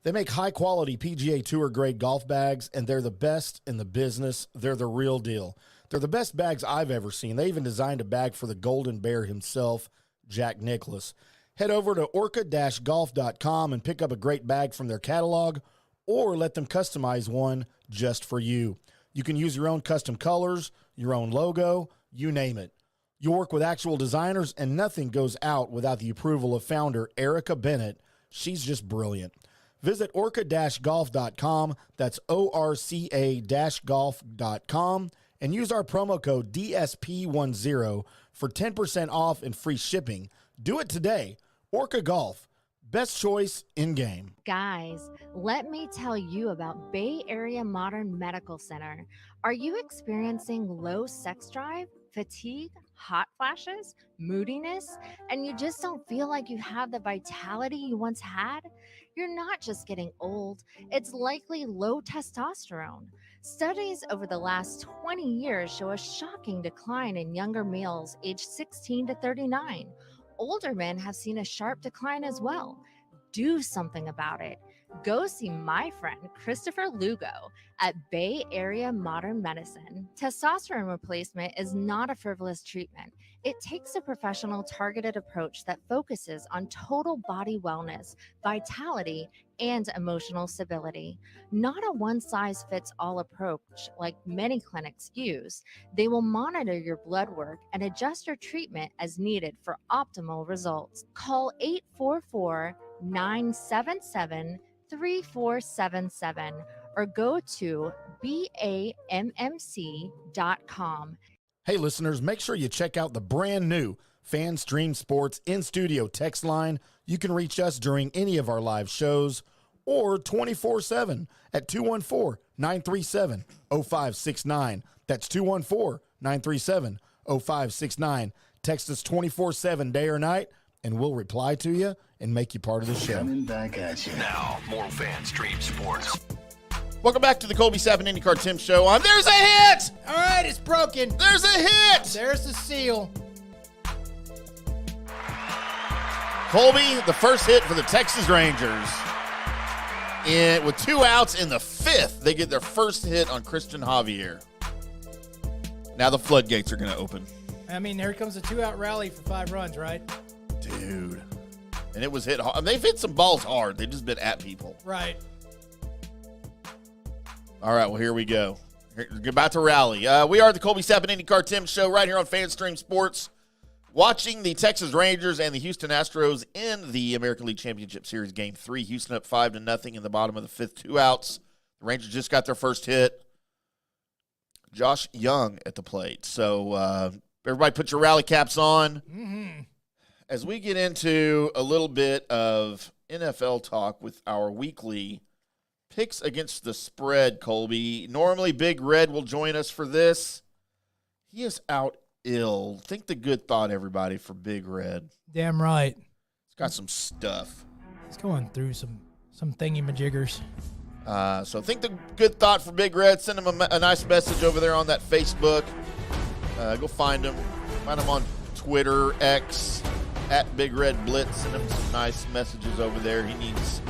They make high-quality PGA Tour-grade golf bags, and they're the best in the business. They're the real deal. They're the best bags I've ever seen. They even designed a bag for the Golden Bear himself, Jack Nicklaus. Head over to orca-golf.com and pick up a great bag from their catalog, or let them customize one just for you. You can use your own custom colors, your own logo, you name it. You work with actual designers, and nothing goes out without the approval of founder Erica Bennett. She's just brilliant. Visit orca-golf.com, that's ORCA-golf.com, and use our promo code DSP10 for 10% off and free shipping. Do it today. Orca Golf, best choice in game. Guys, let me tell you about Bay Area Modern Medical Center. Are you experiencing low sex drive, fatigue, hot flashes, moodiness, and you just don't feel like you have the vitality you once had? You're not just getting old, it's likely low testosterone. Studies over the last 20 years show a shocking decline in younger males aged 16 to 39. Older men have seen a sharp decline as well. Do something about it. Go see my friend Christopher Lugo at Bay Area Modern Medicine. Testosterone replacement is not a frivolous treatment. It takes a professional, targeted approach that focuses on total body wellness, vitality, and emotional stability. Not a one-size-fits-all approach like many clinics use. They will monitor your blood work and adjust your treatment as needed for optimal results. Call 844-977-3477 or go to BAMMC.com. Hey, listeners, make sure you check out the brand new FanStream Sports in-studio text line. You can reach us during any of our live shows or 24/7 at 214-937-0569. That's 214-937-0569. Text us 24/7, day or night, and we'll reply to you and make you part of the show. Coming back at you. Now, more FanStream Sports. Welcome back to the Colby Sapp IndyCarTim show. There's a hit! All right, it's broken. There's a hit! There's the seal. Colby, the first hit for the Texas Rangers. With 2 outs in the 5th, they get their first hit on Christian Javier. Now the floodgates are going to open. I mean, here comes a 2-out rally for 5 runs, right? Dude. And it was hit hard. They've hit some balls hard. They've just been at people. Right. All right, well, here we go. About to rally. We are the Colby Sapp IndyCarTim show right here on FanStream Sports. Watching the Texas Rangers and the Houston Astros in the American League Championship Series Game 3. Houston up 5-0 in the bottom of the 5th, 2 outs. The Rangers just got their first hit. Josh Young at the plate. So everybody put your rally caps on. Mm-hmm. As we get into a little bit of NFL talk with our weekly picks against the spread, Colby. Normally Big Red will join us for this. He is out ill. Think the good thought, everybody, for Big Red. Damn right. He's got some stuff. He's going through some thingy-majiggers. So think the good thought for Big Red. Send him a nice message over there on that Facebook. Go find him. Find him on Twitter, X, at Big Red Blitz. Send him some nice messages over there. He needs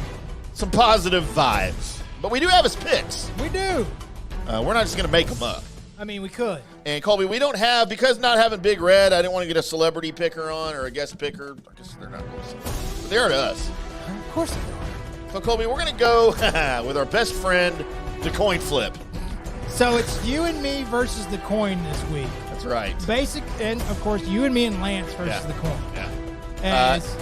some positive vibes. But we do have his picks. We do. We're not just going to make them up. I mean, we could. And, Colby, we don't have, because not having Big Red, I didn't want to get a celebrity picker on or a guest picker. I guess they're not really celebrities. But they're to us. Of course they are. So, Colby, we're going to go with our best friend, the coin flip. So it's you and me versus the coin this week. That's right. Basic, and, of course, you and me and Lance versus the coin. Yeah. As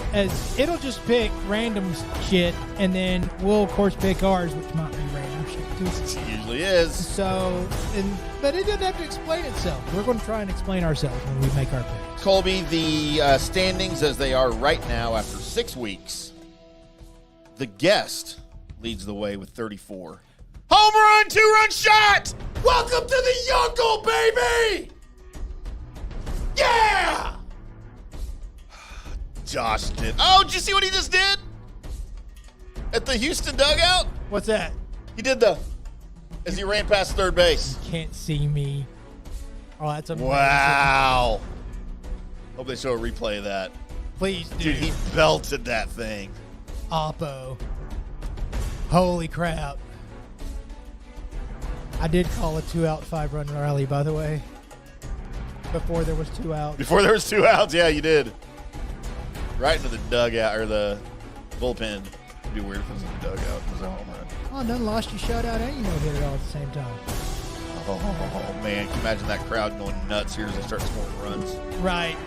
it'll just pick random shit, and then we'll, of course, pick ours, which might be random shit, too. It usually is. So, but it doesn't have to explain itself. We're going to try and explain ourselves when we make our picks. Colby, the standings as they are right now after 6 weeks, the guest leads the way with 34. Home run, 2-run shot! Welcome to the Yonkle, baby! Yeah! Josh did. Oh, did you see what he just did? At the Houston dugout? What's that? He did as he ran past third base. Can't see me. Oh, that's amazing. Wow. Hope they show a replay of that. Please do. Dude, he belted that thing. Oppo. Holy crap. I did call a 2-out, 5-run rally, by the way. Before there was 2 outs. Before there was 2 outs, yeah, you did. Right into the dugout or the bullpen. It'd be weird if it was in the dugout. It was a home run. Oh, none lost your shutout and you no-hitter all at the same time. Oh, man. Can you imagine that crowd going nuts here as they start scoring runs? Right.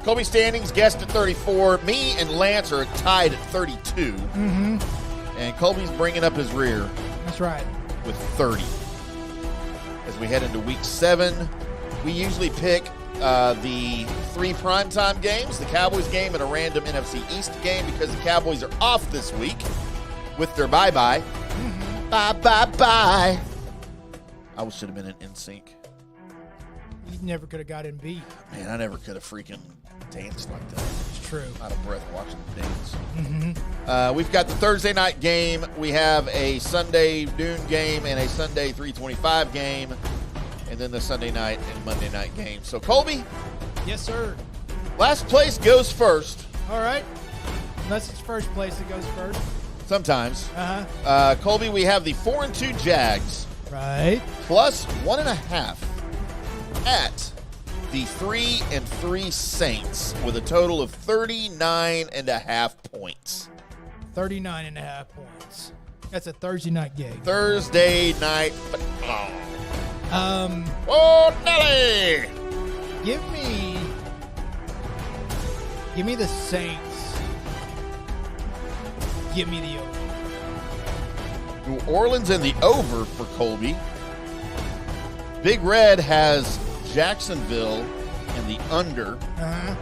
Colby standings, guessed at 34. Me and Lance are tied at 32. Mm-hmm. And Colby's bringing up his rear. That's right. With 30. As we head into week 7, we usually pick the 3 primetime games, the Cowboys game and a random NFC East game, because the Cowboys are off this week with their bye-bye. Mm-hmm. Bye-bye-bye. I should have been in sync. You never could have got him beat. Man, I never could have freaking danced like that. It's true. Out of breath watching the dance. Mm-hmm. We've got the Thursday night game. We have a Sunday noon game and a Sunday 3:25 game. And then the Sunday night and Monday night game. So, Colby. Yes, sir. Last place goes first. All right. Unless it's first place that goes first. Sometimes. Uh-huh. Colby, we have the 4-2 Jags. Right. Plus 1.5 at the 3-3 Saints with a total of 39.5 points. 39.5 points. That's a Thursday night game. Thursday night football. Oh, Nelly! Give me the Saints. Give me the over. New Orleans in the over for Colby. Big Red has Jacksonville in the under. Uh-huh.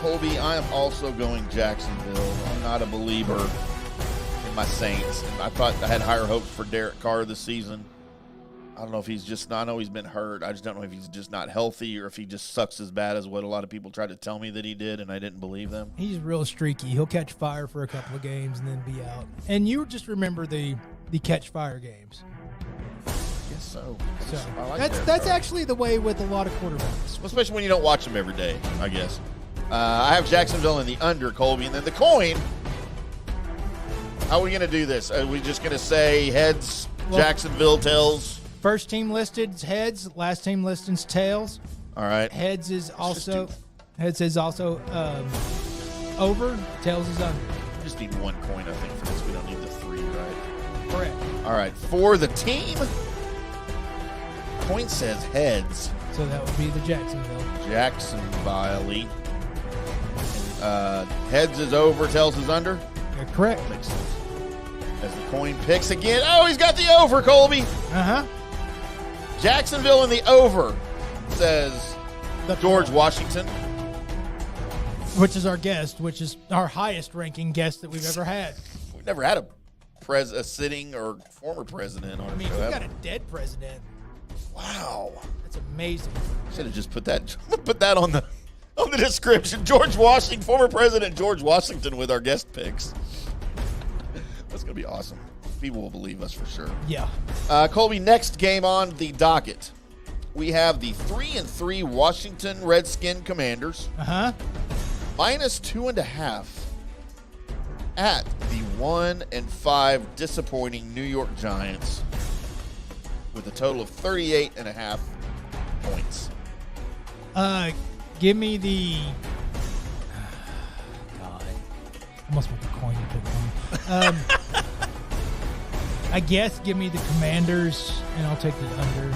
Colby, I am also going Jacksonville. I'm not a believer in my Saints. I thought I had higher hopes for Derek Carr this season. I don't know if he's just not. I know he's been hurt. I just don't know if he's just not healthy or if he just sucks as bad as what a lot of people tried to tell me that he did, and I didn't believe them. He's real streaky. He'll catch fire for a couple of games and then be out. And you just remember the catch fire games. Yes, so. So I like that's actually the way with a lot of quarterbacks. Well, especially when you don't watch them every day, I guess. I have Jacksonville in the under, Colby, and then the coin. How are we going to do this? Are we just going to say heads, Jacksonville, tails? First team listed's heads, last team listed's tails. All right. Heads is also over, tails is under. We just need one coin, I think, for this. We don't need the 3, right? Correct. All right. For the team, coin says heads. So that would be the Jacksonville. Jacksonville. Heads is over, tails is under. You're correct. Makes sense. As the coin picks again. Oh, he's got the over, Colby. Uh-huh. Jacksonville in the over, says George Washington. Which is our guest, which is our highest ranking guest that we've ever had. We've never had a sitting or former president on our show. We've got a dead president. Wow. That's amazing. Should have just put that on the description. George Washington, former President George Washington with our guest picks. That's going to be awesome. People will believe us for sure. Yeah. Colby, next game on the docket. We have the 3-3 Washington Redskin Commanders. Uh-huh. Minus 2.5 at the 1-5 disappointing New York Giants with a total of 38.5 points. Give me the... God. I must want the coin to pick one. I guess give me the Commanders, and I'll take the under.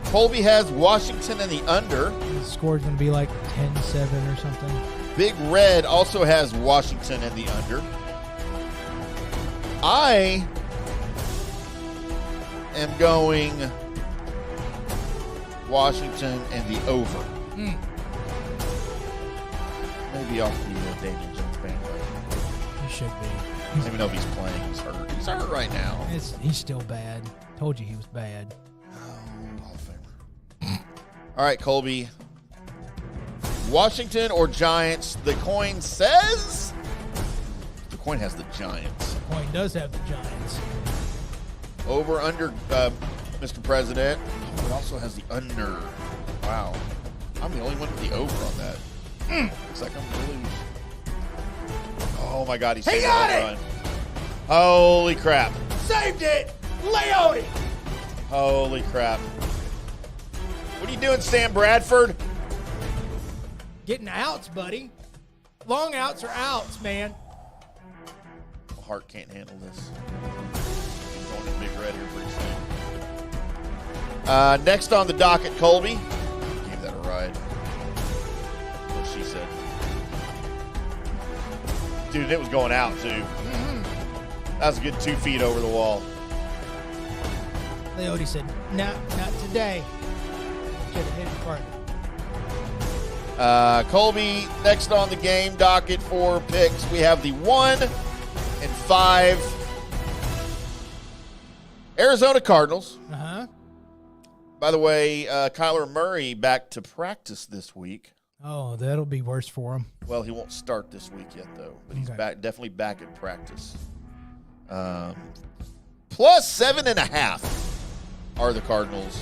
Colby has Washington in the under. The score's going to be like 10-7 or something. Big Red also has Washington in the under. I am going Washington and the over. Maybe off the Daniel Jones bandwagon. He should be. I don't even know if he's playing. He's hurt. He's hurt right now. He's still bad. Told you he was bad. Hall of Famer. All right, Colby. Washington or Giants? The coin says... The coin has the Giants. The coin does have the Giants. Over, under, Mr. President. Oh, it also has the under. Wow. I'm the only one with the over on that. Looks like I'm going to lose. Oh, my God. He got it! Holy crap. Saved it! Leone! Holy crap. What are you doing, Sam Bradford? Getting outs, buddy. Long outs are outs, man. My heart can't handle this. I'm going to Big Red here pretty soon. Next on the docket, Colby. Gave that a ride. What she said. Dude, it was going out, too. Mm-hmm. That was a good 2 feet over the wall. Leote said, not today. Should have hit it partner. Colby, next on the game docket for picks, we have the 1 and 5 Arizona Cardinals. Uh-huh. By the way, Kyler Murray back to practice this week. Oh, that'll be worse for him. Well, he won't start this week yet, though. But he's definitely back in practice. Plus 7.5 are the Cardinals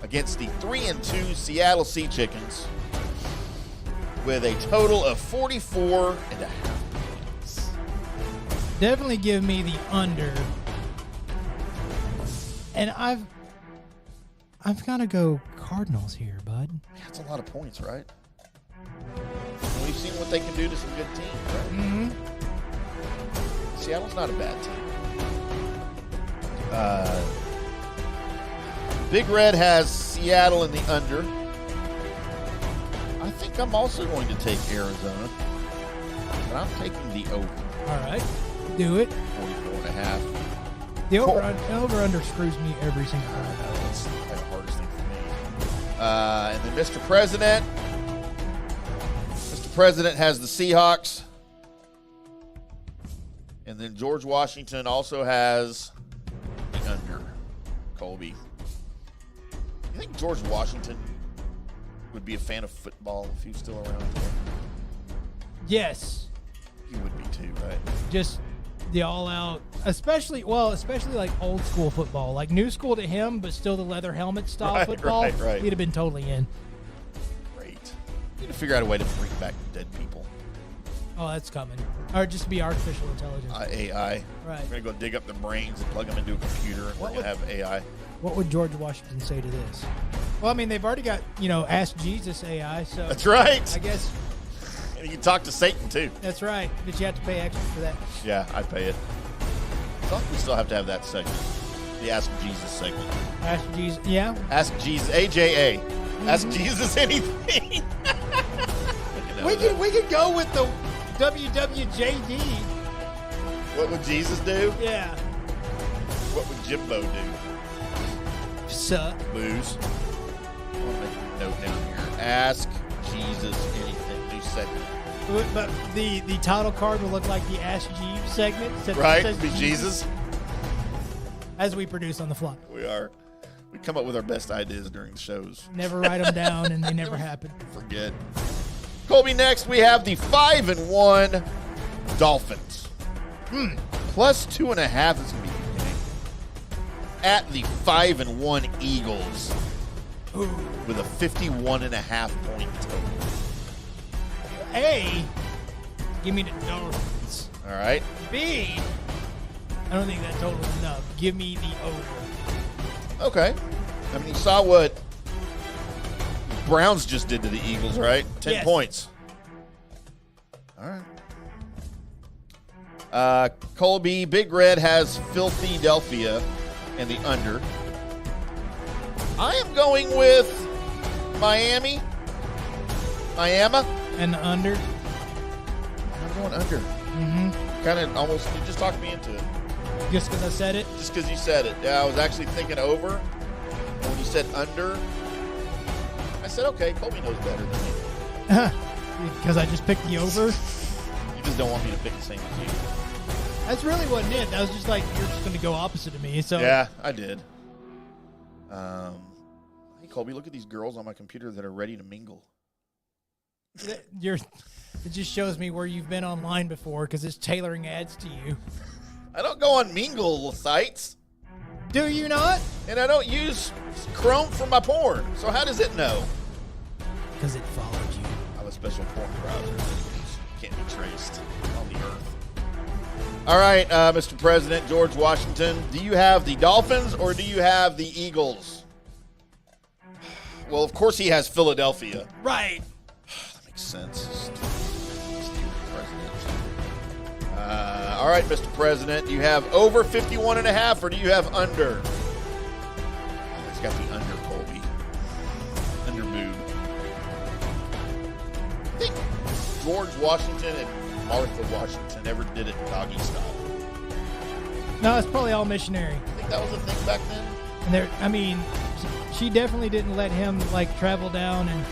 against the 3-2 Seattle Sea Chickens with a total of 44.5 points. Definitely give me the under. And I've got to go Cardinals here, bud. That's a lot of points, right? We've seen what they can do to some good teams, right? Mm-hmm. Seattle's not a bad team. Big Red has Seattle in the under. I think I'm also going to take Arizona, but I'm taking the over. All right, do it. 44.5. The over-under screws me every single time. That's the hardest thing for me. And then Mr. President. Mr. President has the Seahawks. And then George Washington also has the under. Colby. You think George Washington would be a fan of football if he was still around today? Yes. He would be too, right? Just the all-out, especially like old school football, like new school to him, but still the leather helmet style football. Right. He'd have been totally in. Great. You need to figure out a way to bring back dead people. Oh, that's coming. Or just be artificial intelligence. AI. Right. We're going to go dig up the brains and plug them into a computer, and we're going to have AI. What would George Washington say to this? Well, I mean, they've already got, Ask Jesus AI, so. That's right. I guess. And you can talk to Satan, too. That's right. But you have to pay extra for that. Yeah, I'd pay it. I thought we still have to have that segment. The Ask Jesus segment. Ask Jesus, yeah. Ask Jesus, AJA. Mm-hmm. Ask Jesus anything. We could go with the WWJD. What would Jesus do? Yeah. What would Jimbo do? Suck. Lose. I'm going to make a note down here. Ask Jesus anything. New segment. But the title card will look like the Ask Jeeves segment. Right? Be Jesus. As we produce on the fly. We are. We come up with our best ideas during the shows. Never write them down, and they never happen. Forget. Colby, next we have the 5-1 Dolphins. Plus 2.5 is going to be the game. At the 5-1 Eagles. Ooh. With a 51.5 point total. A, give me the Dolphins. All right. B, I don't think that total is enough. Give me the over. Okay. I mean, you saw what Browns just did to the Eagles, right? 10 points. All right. Colby, Big Red has Philadelphia and the under. I am going with Miami. And the under. I'm going under. Mm-hmm. Kind of almost, you just talked me into it. Just because I said it? Just because you said it. Yeah, I was actually thinking over. And when you said under, I said, okay, Colby knows better than me. Because I just picked the over? You just don't want me to pick the same as you. That's really wasn't it. That was just like, you're just going to go opposite of me. So yeah, I did. Hey, Colby, look at these girls on my computer that are ready to mingle. It just shows me where you've been online before because it's tailoring ads to you. I don't go on mingle sites. Do you not? And I don't use Chrome for my porn. So how does it know? Because it followed you. I have a special porn browser that can't be traced on the earth. All right, Mr. President, George Washington, do you have the Dolphins or do you have the Eagles? Well, of course he has Philadelphia. Right. Let me makes sense. President. All right, Mr. President, do you have over 51.5 or do you have under? Oh, it's got the under, Colby. Under boob. I think George Washington and Martha Washington ever did it doggy style. No, it's probably all missionary. I think that was a thing back then. And she definitely didn't let him like travel down and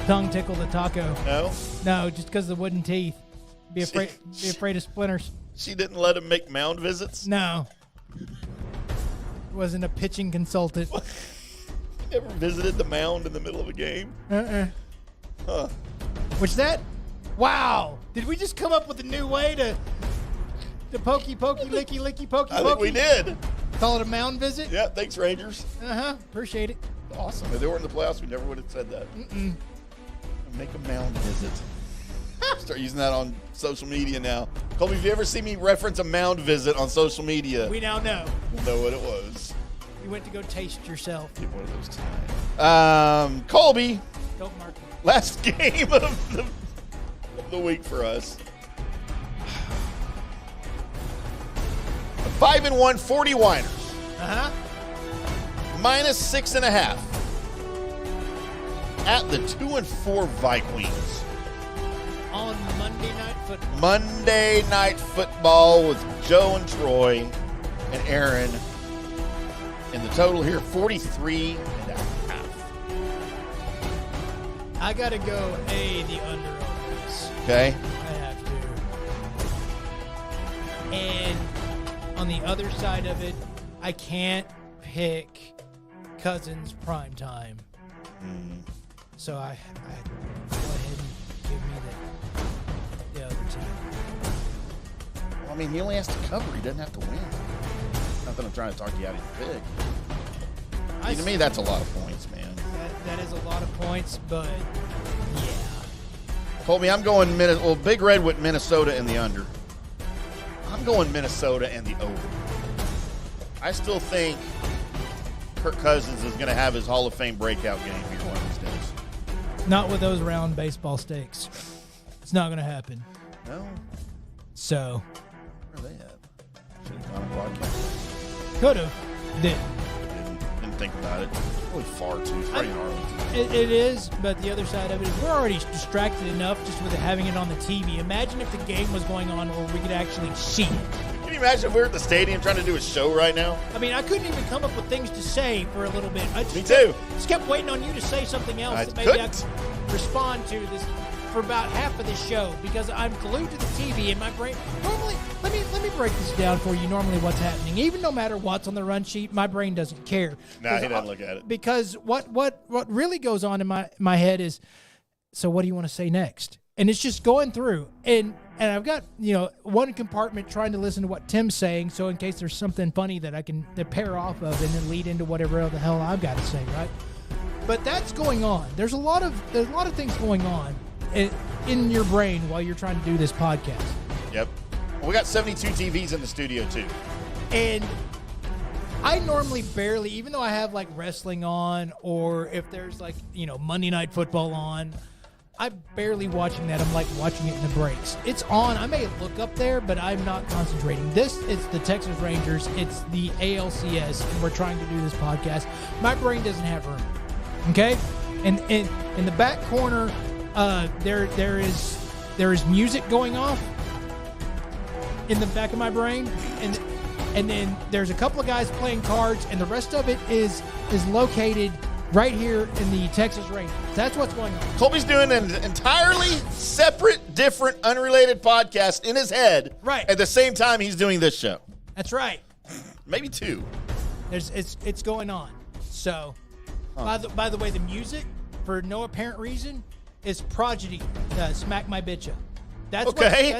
tongue tickle the taco. No, just because of the wooden teeth. Be afraid of splinters. She didn't let him make mound visits? No. Wasn't a pitching consultant. You ever visited the mound in the middle of a game? Huh. Wow. Did we just come up with a new way to pokey, licky, pokey? I think we did. Call it a mound visit? Yeah, thanks, Rangers. Appreciate it. Awesome. If they weren't in the playoffs, we never would have said that. Make a mound visit. Start using that on social media now. Colby, if you ever see me reference a mound visit on social media, we now know. We'll know what it was. You went to go taste yourself. Get one of those tonight. Colby, don't mark it. Last game of the week for us. 5-1 40 Winers. Minus 6.5 at the 2-4 Vikings. On Monday Night Football. Monday Night Football with Joe and Troy and Aaron. And the total here, 43.5. I got to go the under on this. Okay. I have to. And on the other side of it, I can't pick Cousins prime time. So I go ahead and give me the other team. Well, I mean, he only has to cover. He doesn't have to win. Not that I'm trying to talk you out of your pick. To me, that's a lot of points, man. That is a lot of points, but yeah. Colby, I'm going Big Red with Minnesota in the under. I'm going Minnesota and the over. I still think Kirk Cousins is going to have his Hall of Fame breakout game here one of these days. Not with those round baseball stakes. It's not going to happen. No. So. Where are they at? Should have gone on broadcast. Could have. Didn't think about it. It's really far, too. It's right in Arlington. It is, but the other side of it is we're already distracted enough just with having it on the TV. Imagine if the game was going on where we could actually see it. Can you imagine if we were at the stadium trying to do a show right now? I mean, I couldn't even come up with things to say for a little bit. Me too. Just kept waiting on you to say something else that maybe I could respond to this for about half of this show because I'm glued to the TV and my brain. Normally, let me break this down for you. Normally, what's happening, even no matter what's on the run sheet, my brain doesn't care. Nah, he doesn't look at it. Because what really goes on in my head is, so what do you want to say next? And it's just going through and I've got one compartment trying to listen to what Tim's saying, so in case there's something funny that I can pair off of and then lead into whatever the hell I've got to say, right? But that's going on. There's a lot of things going on in your brain while you're trying to do this podcast. Yep. Well, we got 72 TVs in the studio too. And I normally barely, even though I have like wrestling on or if there's like, Monday Night Football on, I'm barely watching that. I'm like watching it in the breaks. It's on. I may look up there, but I'm not concentrating. This is the Texas Rangers. It's the ALCS, and we're trying to do this podcast. My brain doesn't have room. Okay? And in the back corner, there is music going off in the back of my brain, and then there's a couple of guys playing cards, and the rest of it is located right here in the Texas Rangers. That's what's going on. Colby's doing an entirely separate, different, unrelated podcast in his head. Right. At the same time he's doing this show. That's right. Maybe two. It's going on. So, by the way, the music, for no apparent reason, is Prodigy, Smack My Bitcha. That's okay.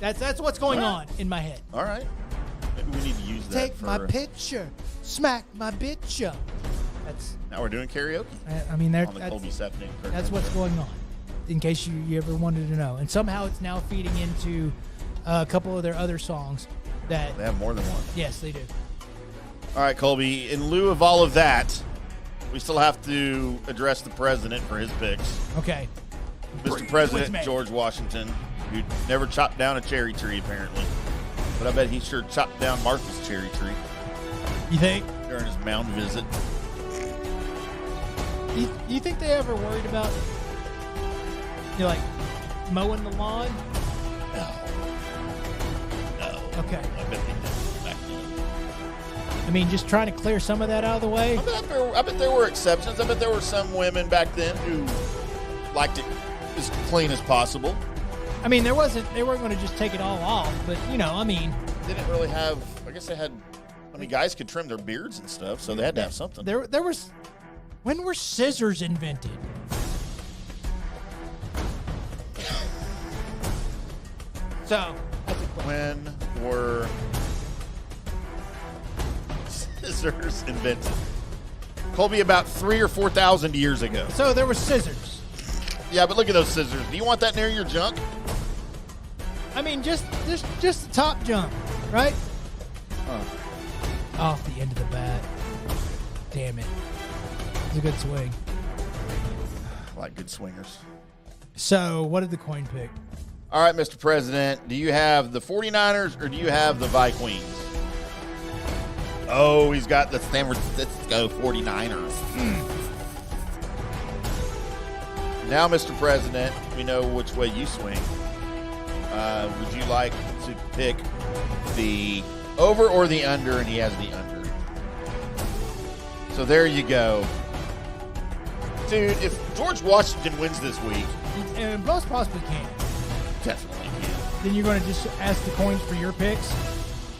That's what's going on in my head. All right. Maybe we need to use that. Take my picture, smack my bitcha. Now we're doing karaoke. I mean, on the Colby Sapp IndyCarTim. That's what's going on. In case you ever wanted to know, and somehow it's now feeding into a couple of their other songs that they have more than one. Yes, they do. All right, Colby. In lieu of all of that, We still have to address the president for his picks. Okay. Mr. President George Washington, who never chopped down a cherry tree, apparently. But I bet he sure chopped down Martha's cherry tree. You think? During his mound visit. You think they ever worried about, like, mowing the lawn? No. Okay. I bet they did back then. I mean, just trying to clear some of that out of the way? I bet there were exceptions. I bet there were some women back then who liked it as clean as possible. I mean, they weren't going to just take it all off, but, I mean. They didn't really have, guys could trim their beards and stuff, so they had to have something. There was, when were scissors invented? So, when were scissors invented? Colby, about 3,000 or 4,000 years ago. So there were scissors. Yeah, but look at those scissors. Do you want that near your junk? I mean, just the top jump, right? Off the end of the bat. Damn it. It's a good swing. I like good swingers. So, what did the coin pick? All right, Mr. President, do you have the 49ers or do you have the Vikings? Oh, he's got the Stanford. Let's go 49ers. Now, Mr. President, we know which way you swing. Would you like to pick the over or the under? And he has the under. So there you go. Dude, if George Washington wins this week. And most possibly can. Definitely can. Then you're going to just ask the coins for your picks?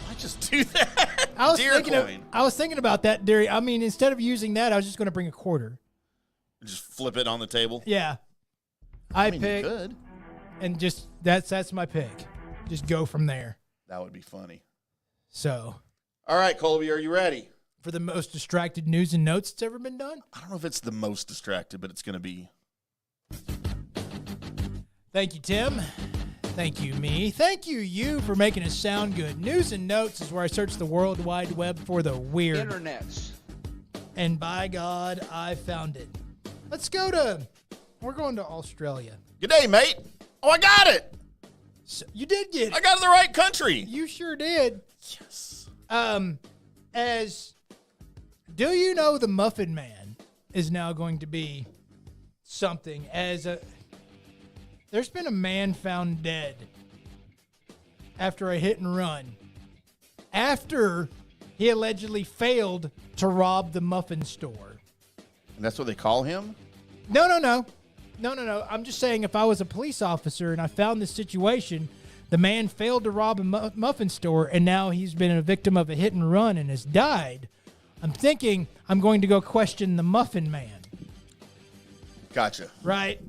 I just do that. I was thinking about that, Derry. I mean, instead of using that, I was just going to bring a quarter. Just flip it on the table? Yeah. I mean, pick. You could. And just, that's my pick. Just go from there. That would be funny. So. All right, Colby, are you ready? For the most distracted news and notes that's ever been done? I don't know if it's the most distracted, but it's going to be. Thank you, Tim. Thank you, me. Thank you, you, for making us sound good. News and Notes is where I search the World Wide Web for the weird. Internets. And by God, I found it. We're going to Australia. Good day, mate. Oh, I got it. So, you did get it. I got it in the right country. You sure did. Yes. Do you know the Muffin Man is now going to be something there's been a man found dead after a hit and run after he allegedly failed to rob the muffin store. And that's what they call him? No. I'm just saying if I was a police officer and I found this situation, the man failed to rob a muffin store and now he's been a victim of a hit and run and has died. I'm thinking I'm going to go question the Muffin Man. Gotcha. Right.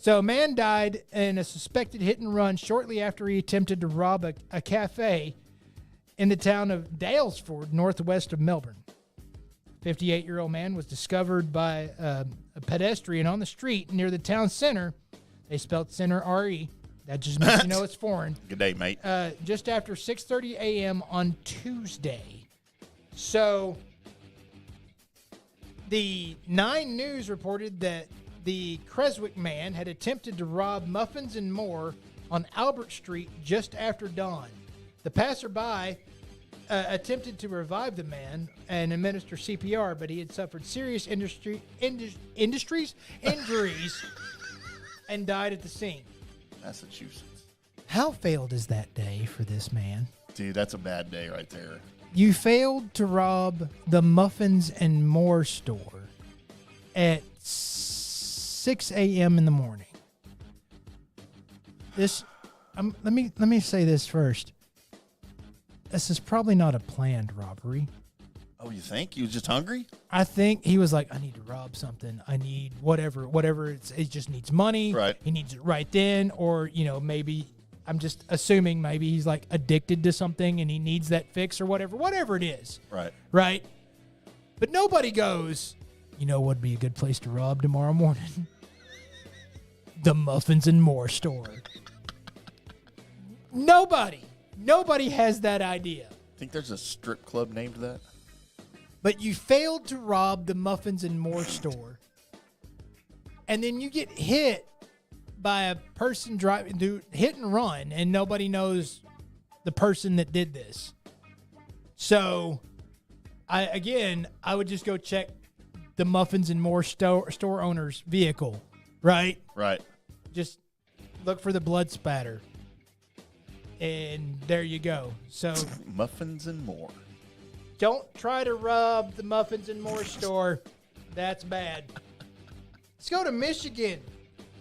So a man died in a suspected hit and run shortly after he attempted to rob a cafe in the town of Daylesford, northwest of Melbourne. 58-year-old man was discovered by a pedestrian on the street near the town center. They spelled center R-E. That just makes you know it's foreign. Good day, mate. Just after 6:30 a.m. on Tuesday. So the 9 News reported that the Creswick man had attempted to rob Muffins and More on Albert Street just after dawn. The passerby attempted to revive the man and administer CPR, but he had suffered serious injuries and died at the scene. Massachusetts. How failed is that day for this man? Dude, that's a bad day right there. You failed to rob the Muffins and More store at 6 a.m. in the morning. Let me say this first. This is probably not a planned robbery. Oh, you think? He was just hungry? I think he was like, I need to rob something. I need whatever. It just needs money. Right. He needs it right then. Or, maybe, I'm just assuming maybe he's like addicted to something and he needs that fix or whatever it is. Right. Right. But nobody goes, what would be a good place to rob tomorrow morning? The Muffins and More store. Nobody has that idea. Think there's a strip club named that? but you failed to rob the Muffins and More store, and then you get hit by a person driving, hit and run, and nobody knows the person that did this. So, I would just go check the Muffins and More store owner's vehicle, right? Right. Just look for the blood spatter. And there you go. So Muffins and More. Don't try to rob the Muffins and More store. That's bad. Let's go to Michigan.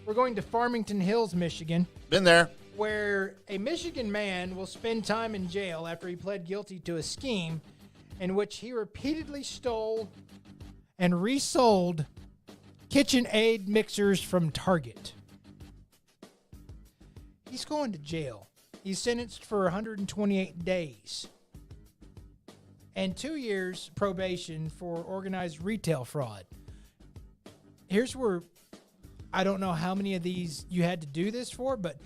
We're going to Farmington Hills, Michigan. Been there. Where a Michigan man will spend time in jail after he pled guilty to a scheme in which he repeatedly stole and resold KitchenAid mixers from Target. He's going to jail. He's sentenced for 128 days and 2 years probation for organized retail fraud. Here's where I don't know how many of these you had to do this for, but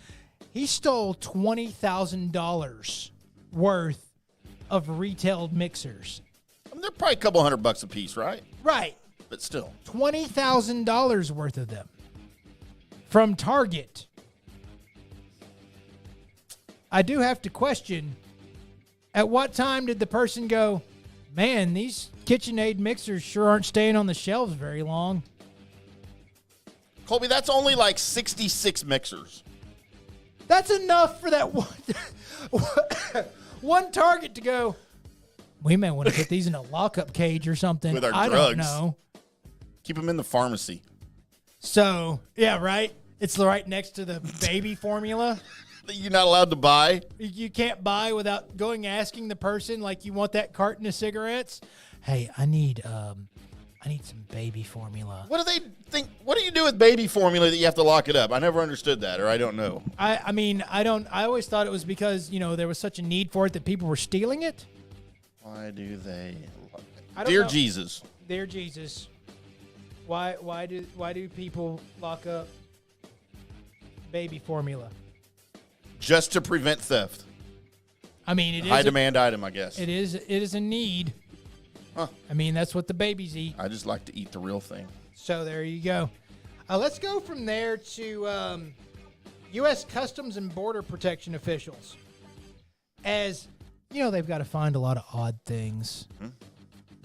he stole $20,000 worth of retailed mixers. I mean, they're probably a couple $100 a piece, right? Right. But still. $20,000 worth of them from Target. I do have to question, at what time did the person go, man, these KitchenAid mixers sure aren't staying on the shelves very long? Colby, that's only like 66 mixers. That's enough for that one Target to go, we may want to put these in a lockup cage or something. With our I drugs. don't know. Keep them in the pharmacy. So, yeah, right? It's right next to the baby formula. That you're not allowed to buy. You can't buy without asking the person, like, you want that carton of cigarettes? Hey, I need some baby formula. What do they think? What do you do with baby formula that you have to lock it up? I never understood that, or I don't know. I always thought it was because, there was such a need for it that people were stealing it. Why do they? Dear Jesus. Dear Jesus. Why do people lock up baby formula? Just to prevent theft. I mean, it is high demand item, I guess. It is a need. Huh. I mean, that's what the babies eat. I just like to eat the real thing. So there you go. Let's go from there to U.S. Customs and Border Protection officials. As they've got to find a lot of odd things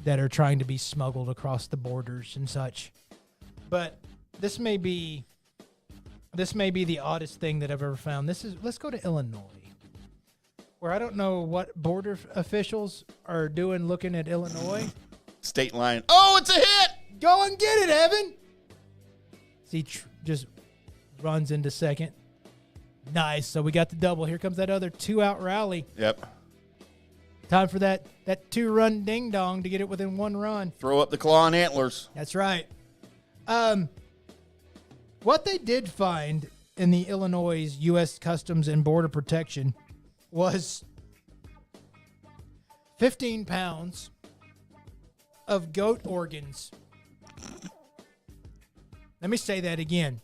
that are trying to be smuggled across the borders and such. But this may be the oddest thing that I've ever found. Let's go to Illinois, where I don't know what border officials are doing looking at Illinois. State line. Oh, it's a hit! Go and get it, Evan. See, just runs into second. Nice. So we got the double. Here comes that other 2-out rally. Yep. Time for that 2-run ding-dong to get it within 1 run. Throw up the claw and antlers. That's right. What they did find in the Illinois U.S. Customs and Border Protection was 15 pounds of goat organs. Let me say that again.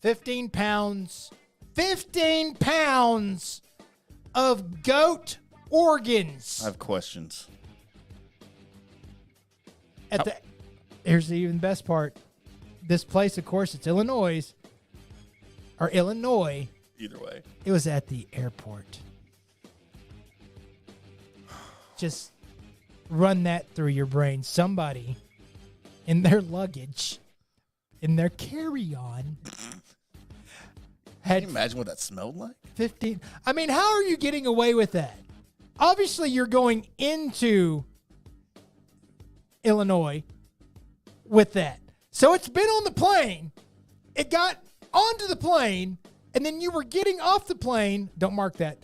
15 pounds of goat organs. I have questions. Here's the even best part. This place, of course, it's Illinois. Either way. It was at the airport. Just run that through your brain. Somebody in their luggage, in their carry-on, Can you imagine what that smelled like? 15. I mean, how are you getting away with that? Obviously, you're going into Illinois with that. So it's been on the plane. It got onto the plane, and then you were getting off the plane. Don't mark that.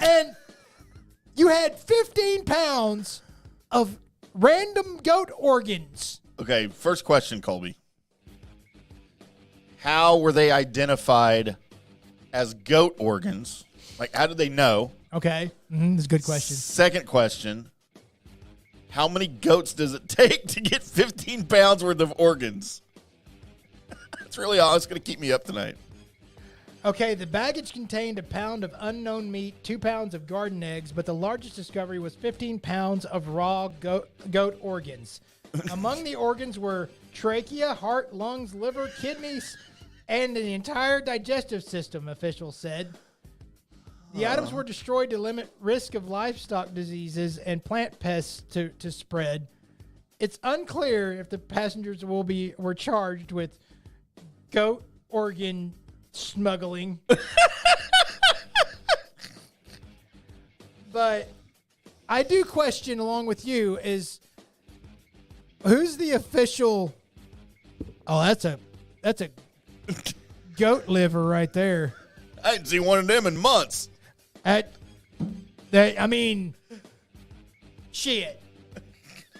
And you had 15 pounds of random goat organs. Okay, first question, Colby. How were they identified as goat organs? Like, how did they know? Okay, that's a good question. Second question. How many goats does it take to get 15 pounds worth of organs? That's really all. It's going to keep me up tonight. Okay, the baggage contained a pound of unknown meat, 2 pounds of garden eggs, but the largest discovery was 15 pounds of raw goat organs. Among the organs were trachea, heart, lungs, liver, kidneys, and the entire digestive system, officials said. The items were destroyed to limit risk of livestock diseases and plant pests to spread. It's unclear if the passengers were charged with goat organ smuggling. But I do question, along with you, is who's the official? Oh, that's a goat liver right there. I hadn't seen one of them in months. Shit.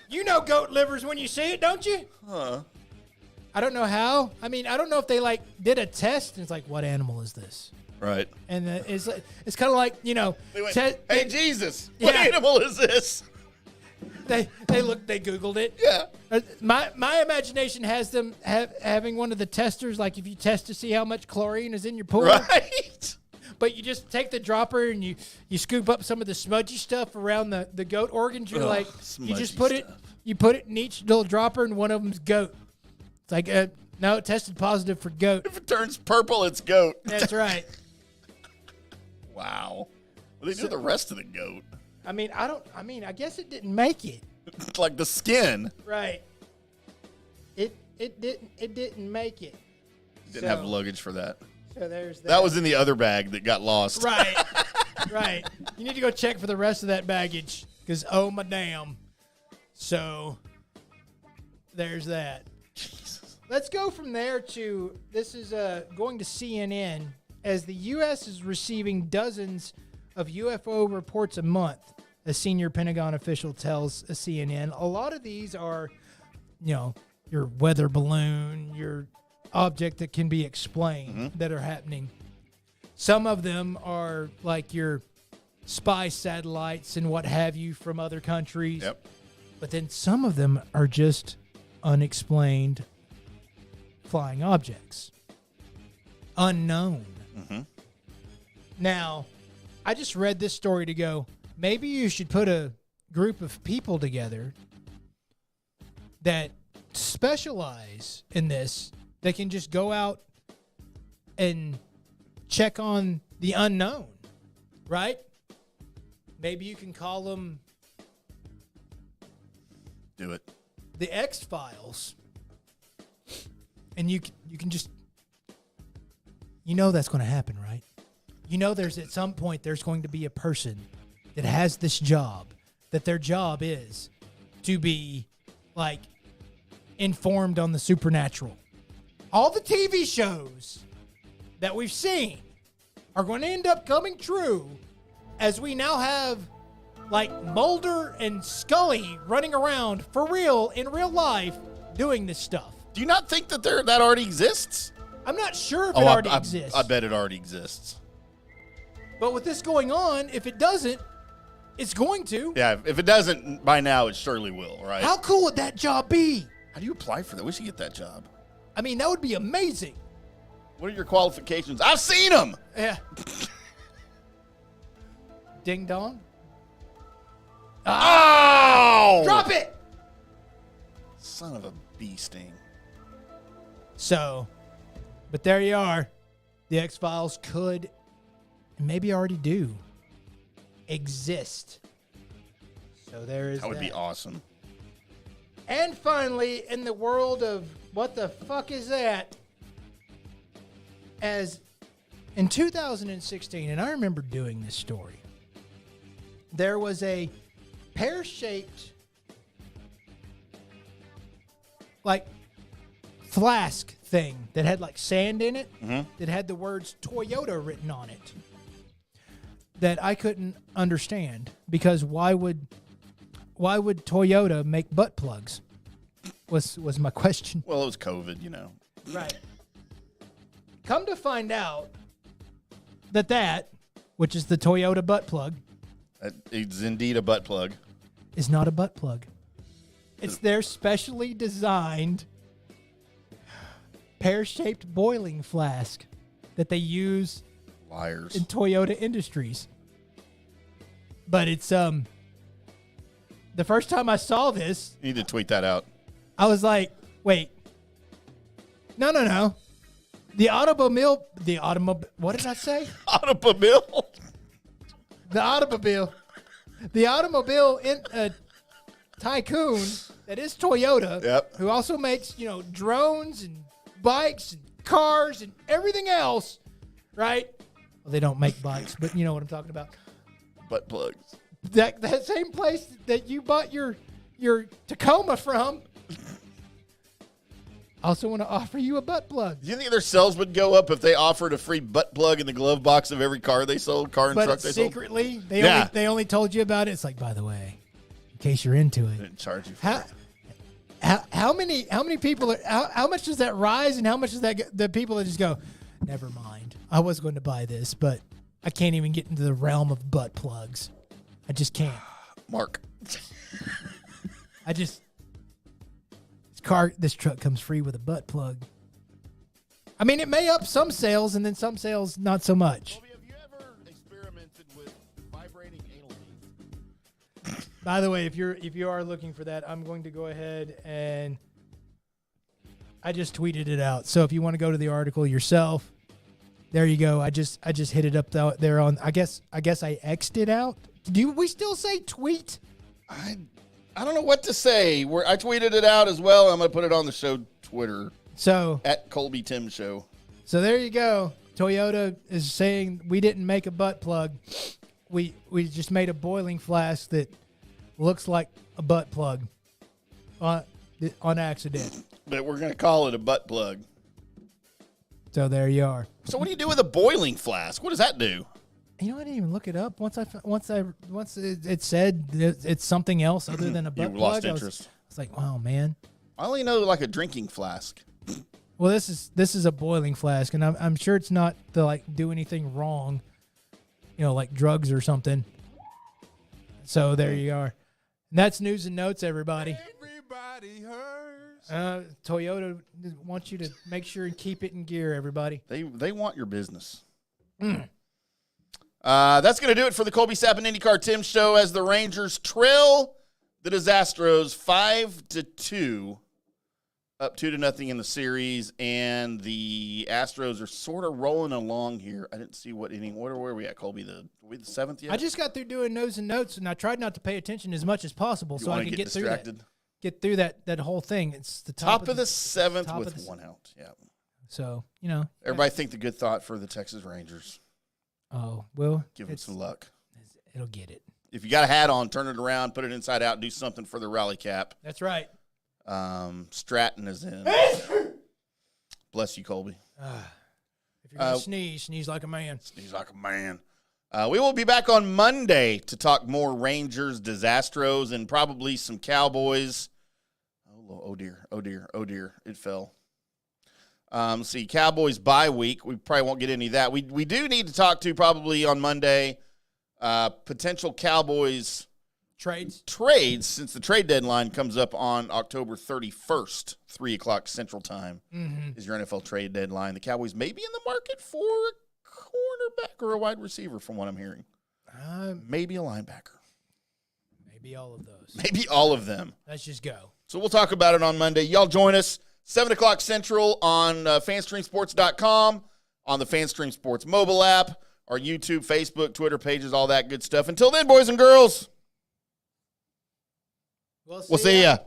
You know goat livers when you see it, don't you? Huh. I don't know how. I don't know if they did a test and it's like, what animal is this? Right. And it's kind of like, They went, hey, Jesus, what Yeah. animal is this? They Googled it. Yeah. My imagination has them having one of the testers, like if you test to see how much chlorine is in your pool. Right. But you just take the dropper and you scoop up some of the smudgy stuff around the goat organs. You're you just smudgy put it in each little dropper, and one of them's goat. It's like, no, it tested positive for goat. If it turns purple, it's goat. That's right. Wow. What do they do with the rest of the goat? I guess it didn't make it. Like the skin. Right. It didn't make it. Didn't have luggage for that. So there's that. That was in the other bag that got lost. Right. Right. You need to go check for the rest of that baggage because, oh, my damn. So there's that. Jesus. Let's go from there to this is going to CNN as the U.S. is receiving dozens of UFO reports a month, a senior Pentagon official tells CNN. A lot of these are, your weather balloon, your object that can be explained that are happening. Some of them are like your spy satellites and what have you from other countries. Yep. But then some of them are just unexplained flying objects. Unknown. Mm-hmm. Now, I just read this story to go, maybe you should put a group of people together that specialize in this. They can just go out and check on the unknown, right? Maybe you can call them Do it. the X-Files. And you can just, that's going to happen, right? There's at some point there's going to be a person that has this job, that their job is to be informed on the supernatural. All the TV shows that we've seen are going to end up coming true as we now have Mulder and Scully running around for real in real life doing this stuff. Do you not think that that already exists? I'm not sure if it already exists. I bet it already exists. But with this going on, if it doesn't, it's going to. Yeah, if it doesn't by now, it surely will, right? How cool would that job be? How do you apply for that? We should get that job. That would be amazing. What are your qualifications? I've seen them. Yeah. Ding dong. Oh! Drop it! Son of a bee sting. So, but there you are. The X-Files could, and maybe already do, exist. So there is That would be awesome. And finally, in the world of what the fuck is that? As in 2016, and I remember doing this story, there was a pear-shaped flask thing that had sand in it, that had the words Toyota written on it, that I couldn't understand because why would Toyota make butt plugs? Was my question. Well, it was COVID, Right. Come to find out that, which is the Toyota butt plug, It's indeed a butt plug. is not a butt plug. It's their specially designed pear-shaped boiling flask that they use Liars. in Toyota Industries. But it's the first time I saw this, You need to tweet that out. I was like, wait. No. The automobile, what did I say? Automobile. The automobile tycoon that is Toyota, Yep. who also makes, drones and bikes and cars and everything else, right? Well, they don't make bikes, but you know what I'm talking about. Butt plugs. That same place that you bought your Tacoma from also want to offer you a butt plug. Do you think their sales would go up if they offered a free butt plug in the glove box of every car they sold, car and But truck they sold? secretly, Yeah. they only told you about it. It's like, by the way, in case you're into They it. didn't charge you for How many people are, how much does that rise, and how much is that the people that just go, never mind, I was going to buy this, but I can't even get into the realm of butt plugs. I just can't. Mark. This truck comes free with a butt plug. I mean, it may up some sales, and then some sales not so much. Have you ever experimented with vibrating anal beads? By the way, if you are looking for that, I'm going to go ahead and I just tweeted it out. So if you want to go to the article yourself, there you go. I just hit it up there on. I guess I X'd it out. Do we still say tweet? I don't know what to say. I tweeted it out as well. I'm going to put it on the show Twitter So at Colby Tim Show. So there you go. Toyota is saying we didn't make a butt plug. We just made a boiling flask that looks like a butt plug on accident. But we're going to call it a butt plug. So there you are. So what do you do with a boiling flask? What does that do? You know, I didn't even look it up. Once it said it's something else other than a butt You plug. lost interest. I was like, wow, man. I only know like a drinking flask. Well, this is a boiling flask, and I'm sure it's not to like do anything wrong, like drugs or something. So there you are. And that's news and notes, everybody. Everybody hurts. Toyota wants you to make sure and keep it in gear, everybody. They want your business. That's going to do it for the Colby Sapp IndyCarTim show as the Rangers trail the Astros 5-2, up 2-0 in the series, and the Astros are sort of rolling along here. I didn't see what inning. Where are we at, Colby? Are we the seventh yet? I just got through doing news and notes, and I tried not to pay attention as much as possible so I could get through that whole thing. It's the top of the seventh with one out. Yeah. So everybody think the good thought for the Texas Rangers. Oh, well, Give them some luck. It'll get it. If you got a hat on, turn it around, put it inside out, do something for the rally cap. That's right. Stratton is in. Bless you, Colby. If you're going to sneeze like a man. Sneeze like a man. We will be back on Monday to talk more Rangers, Astros, and probably some Cowboys. Oh, dear. It fell. See, Cowboys bye week. We probably won't get any of that. We do need to talk to probably on Monday potential Cowboys trades since the trade deadline comes up on October 31st, 3 o'clock Central Time is your NFL trade deadline. The Cowboys may be in the market for a cornerback or a wide receiver from what I'm hearing. Maybe a linebacker. Maybe all of those. Maybe all of them. Let's just go. So we'll talk about it on Monday. Y'all join us 7 o'clock Central on FanStreamSports.com, on the FanStream Sports mobile app, our YouTube, Facebook, Twitter pages, all that good stuff. Until then, boys and girls, we'll see ya.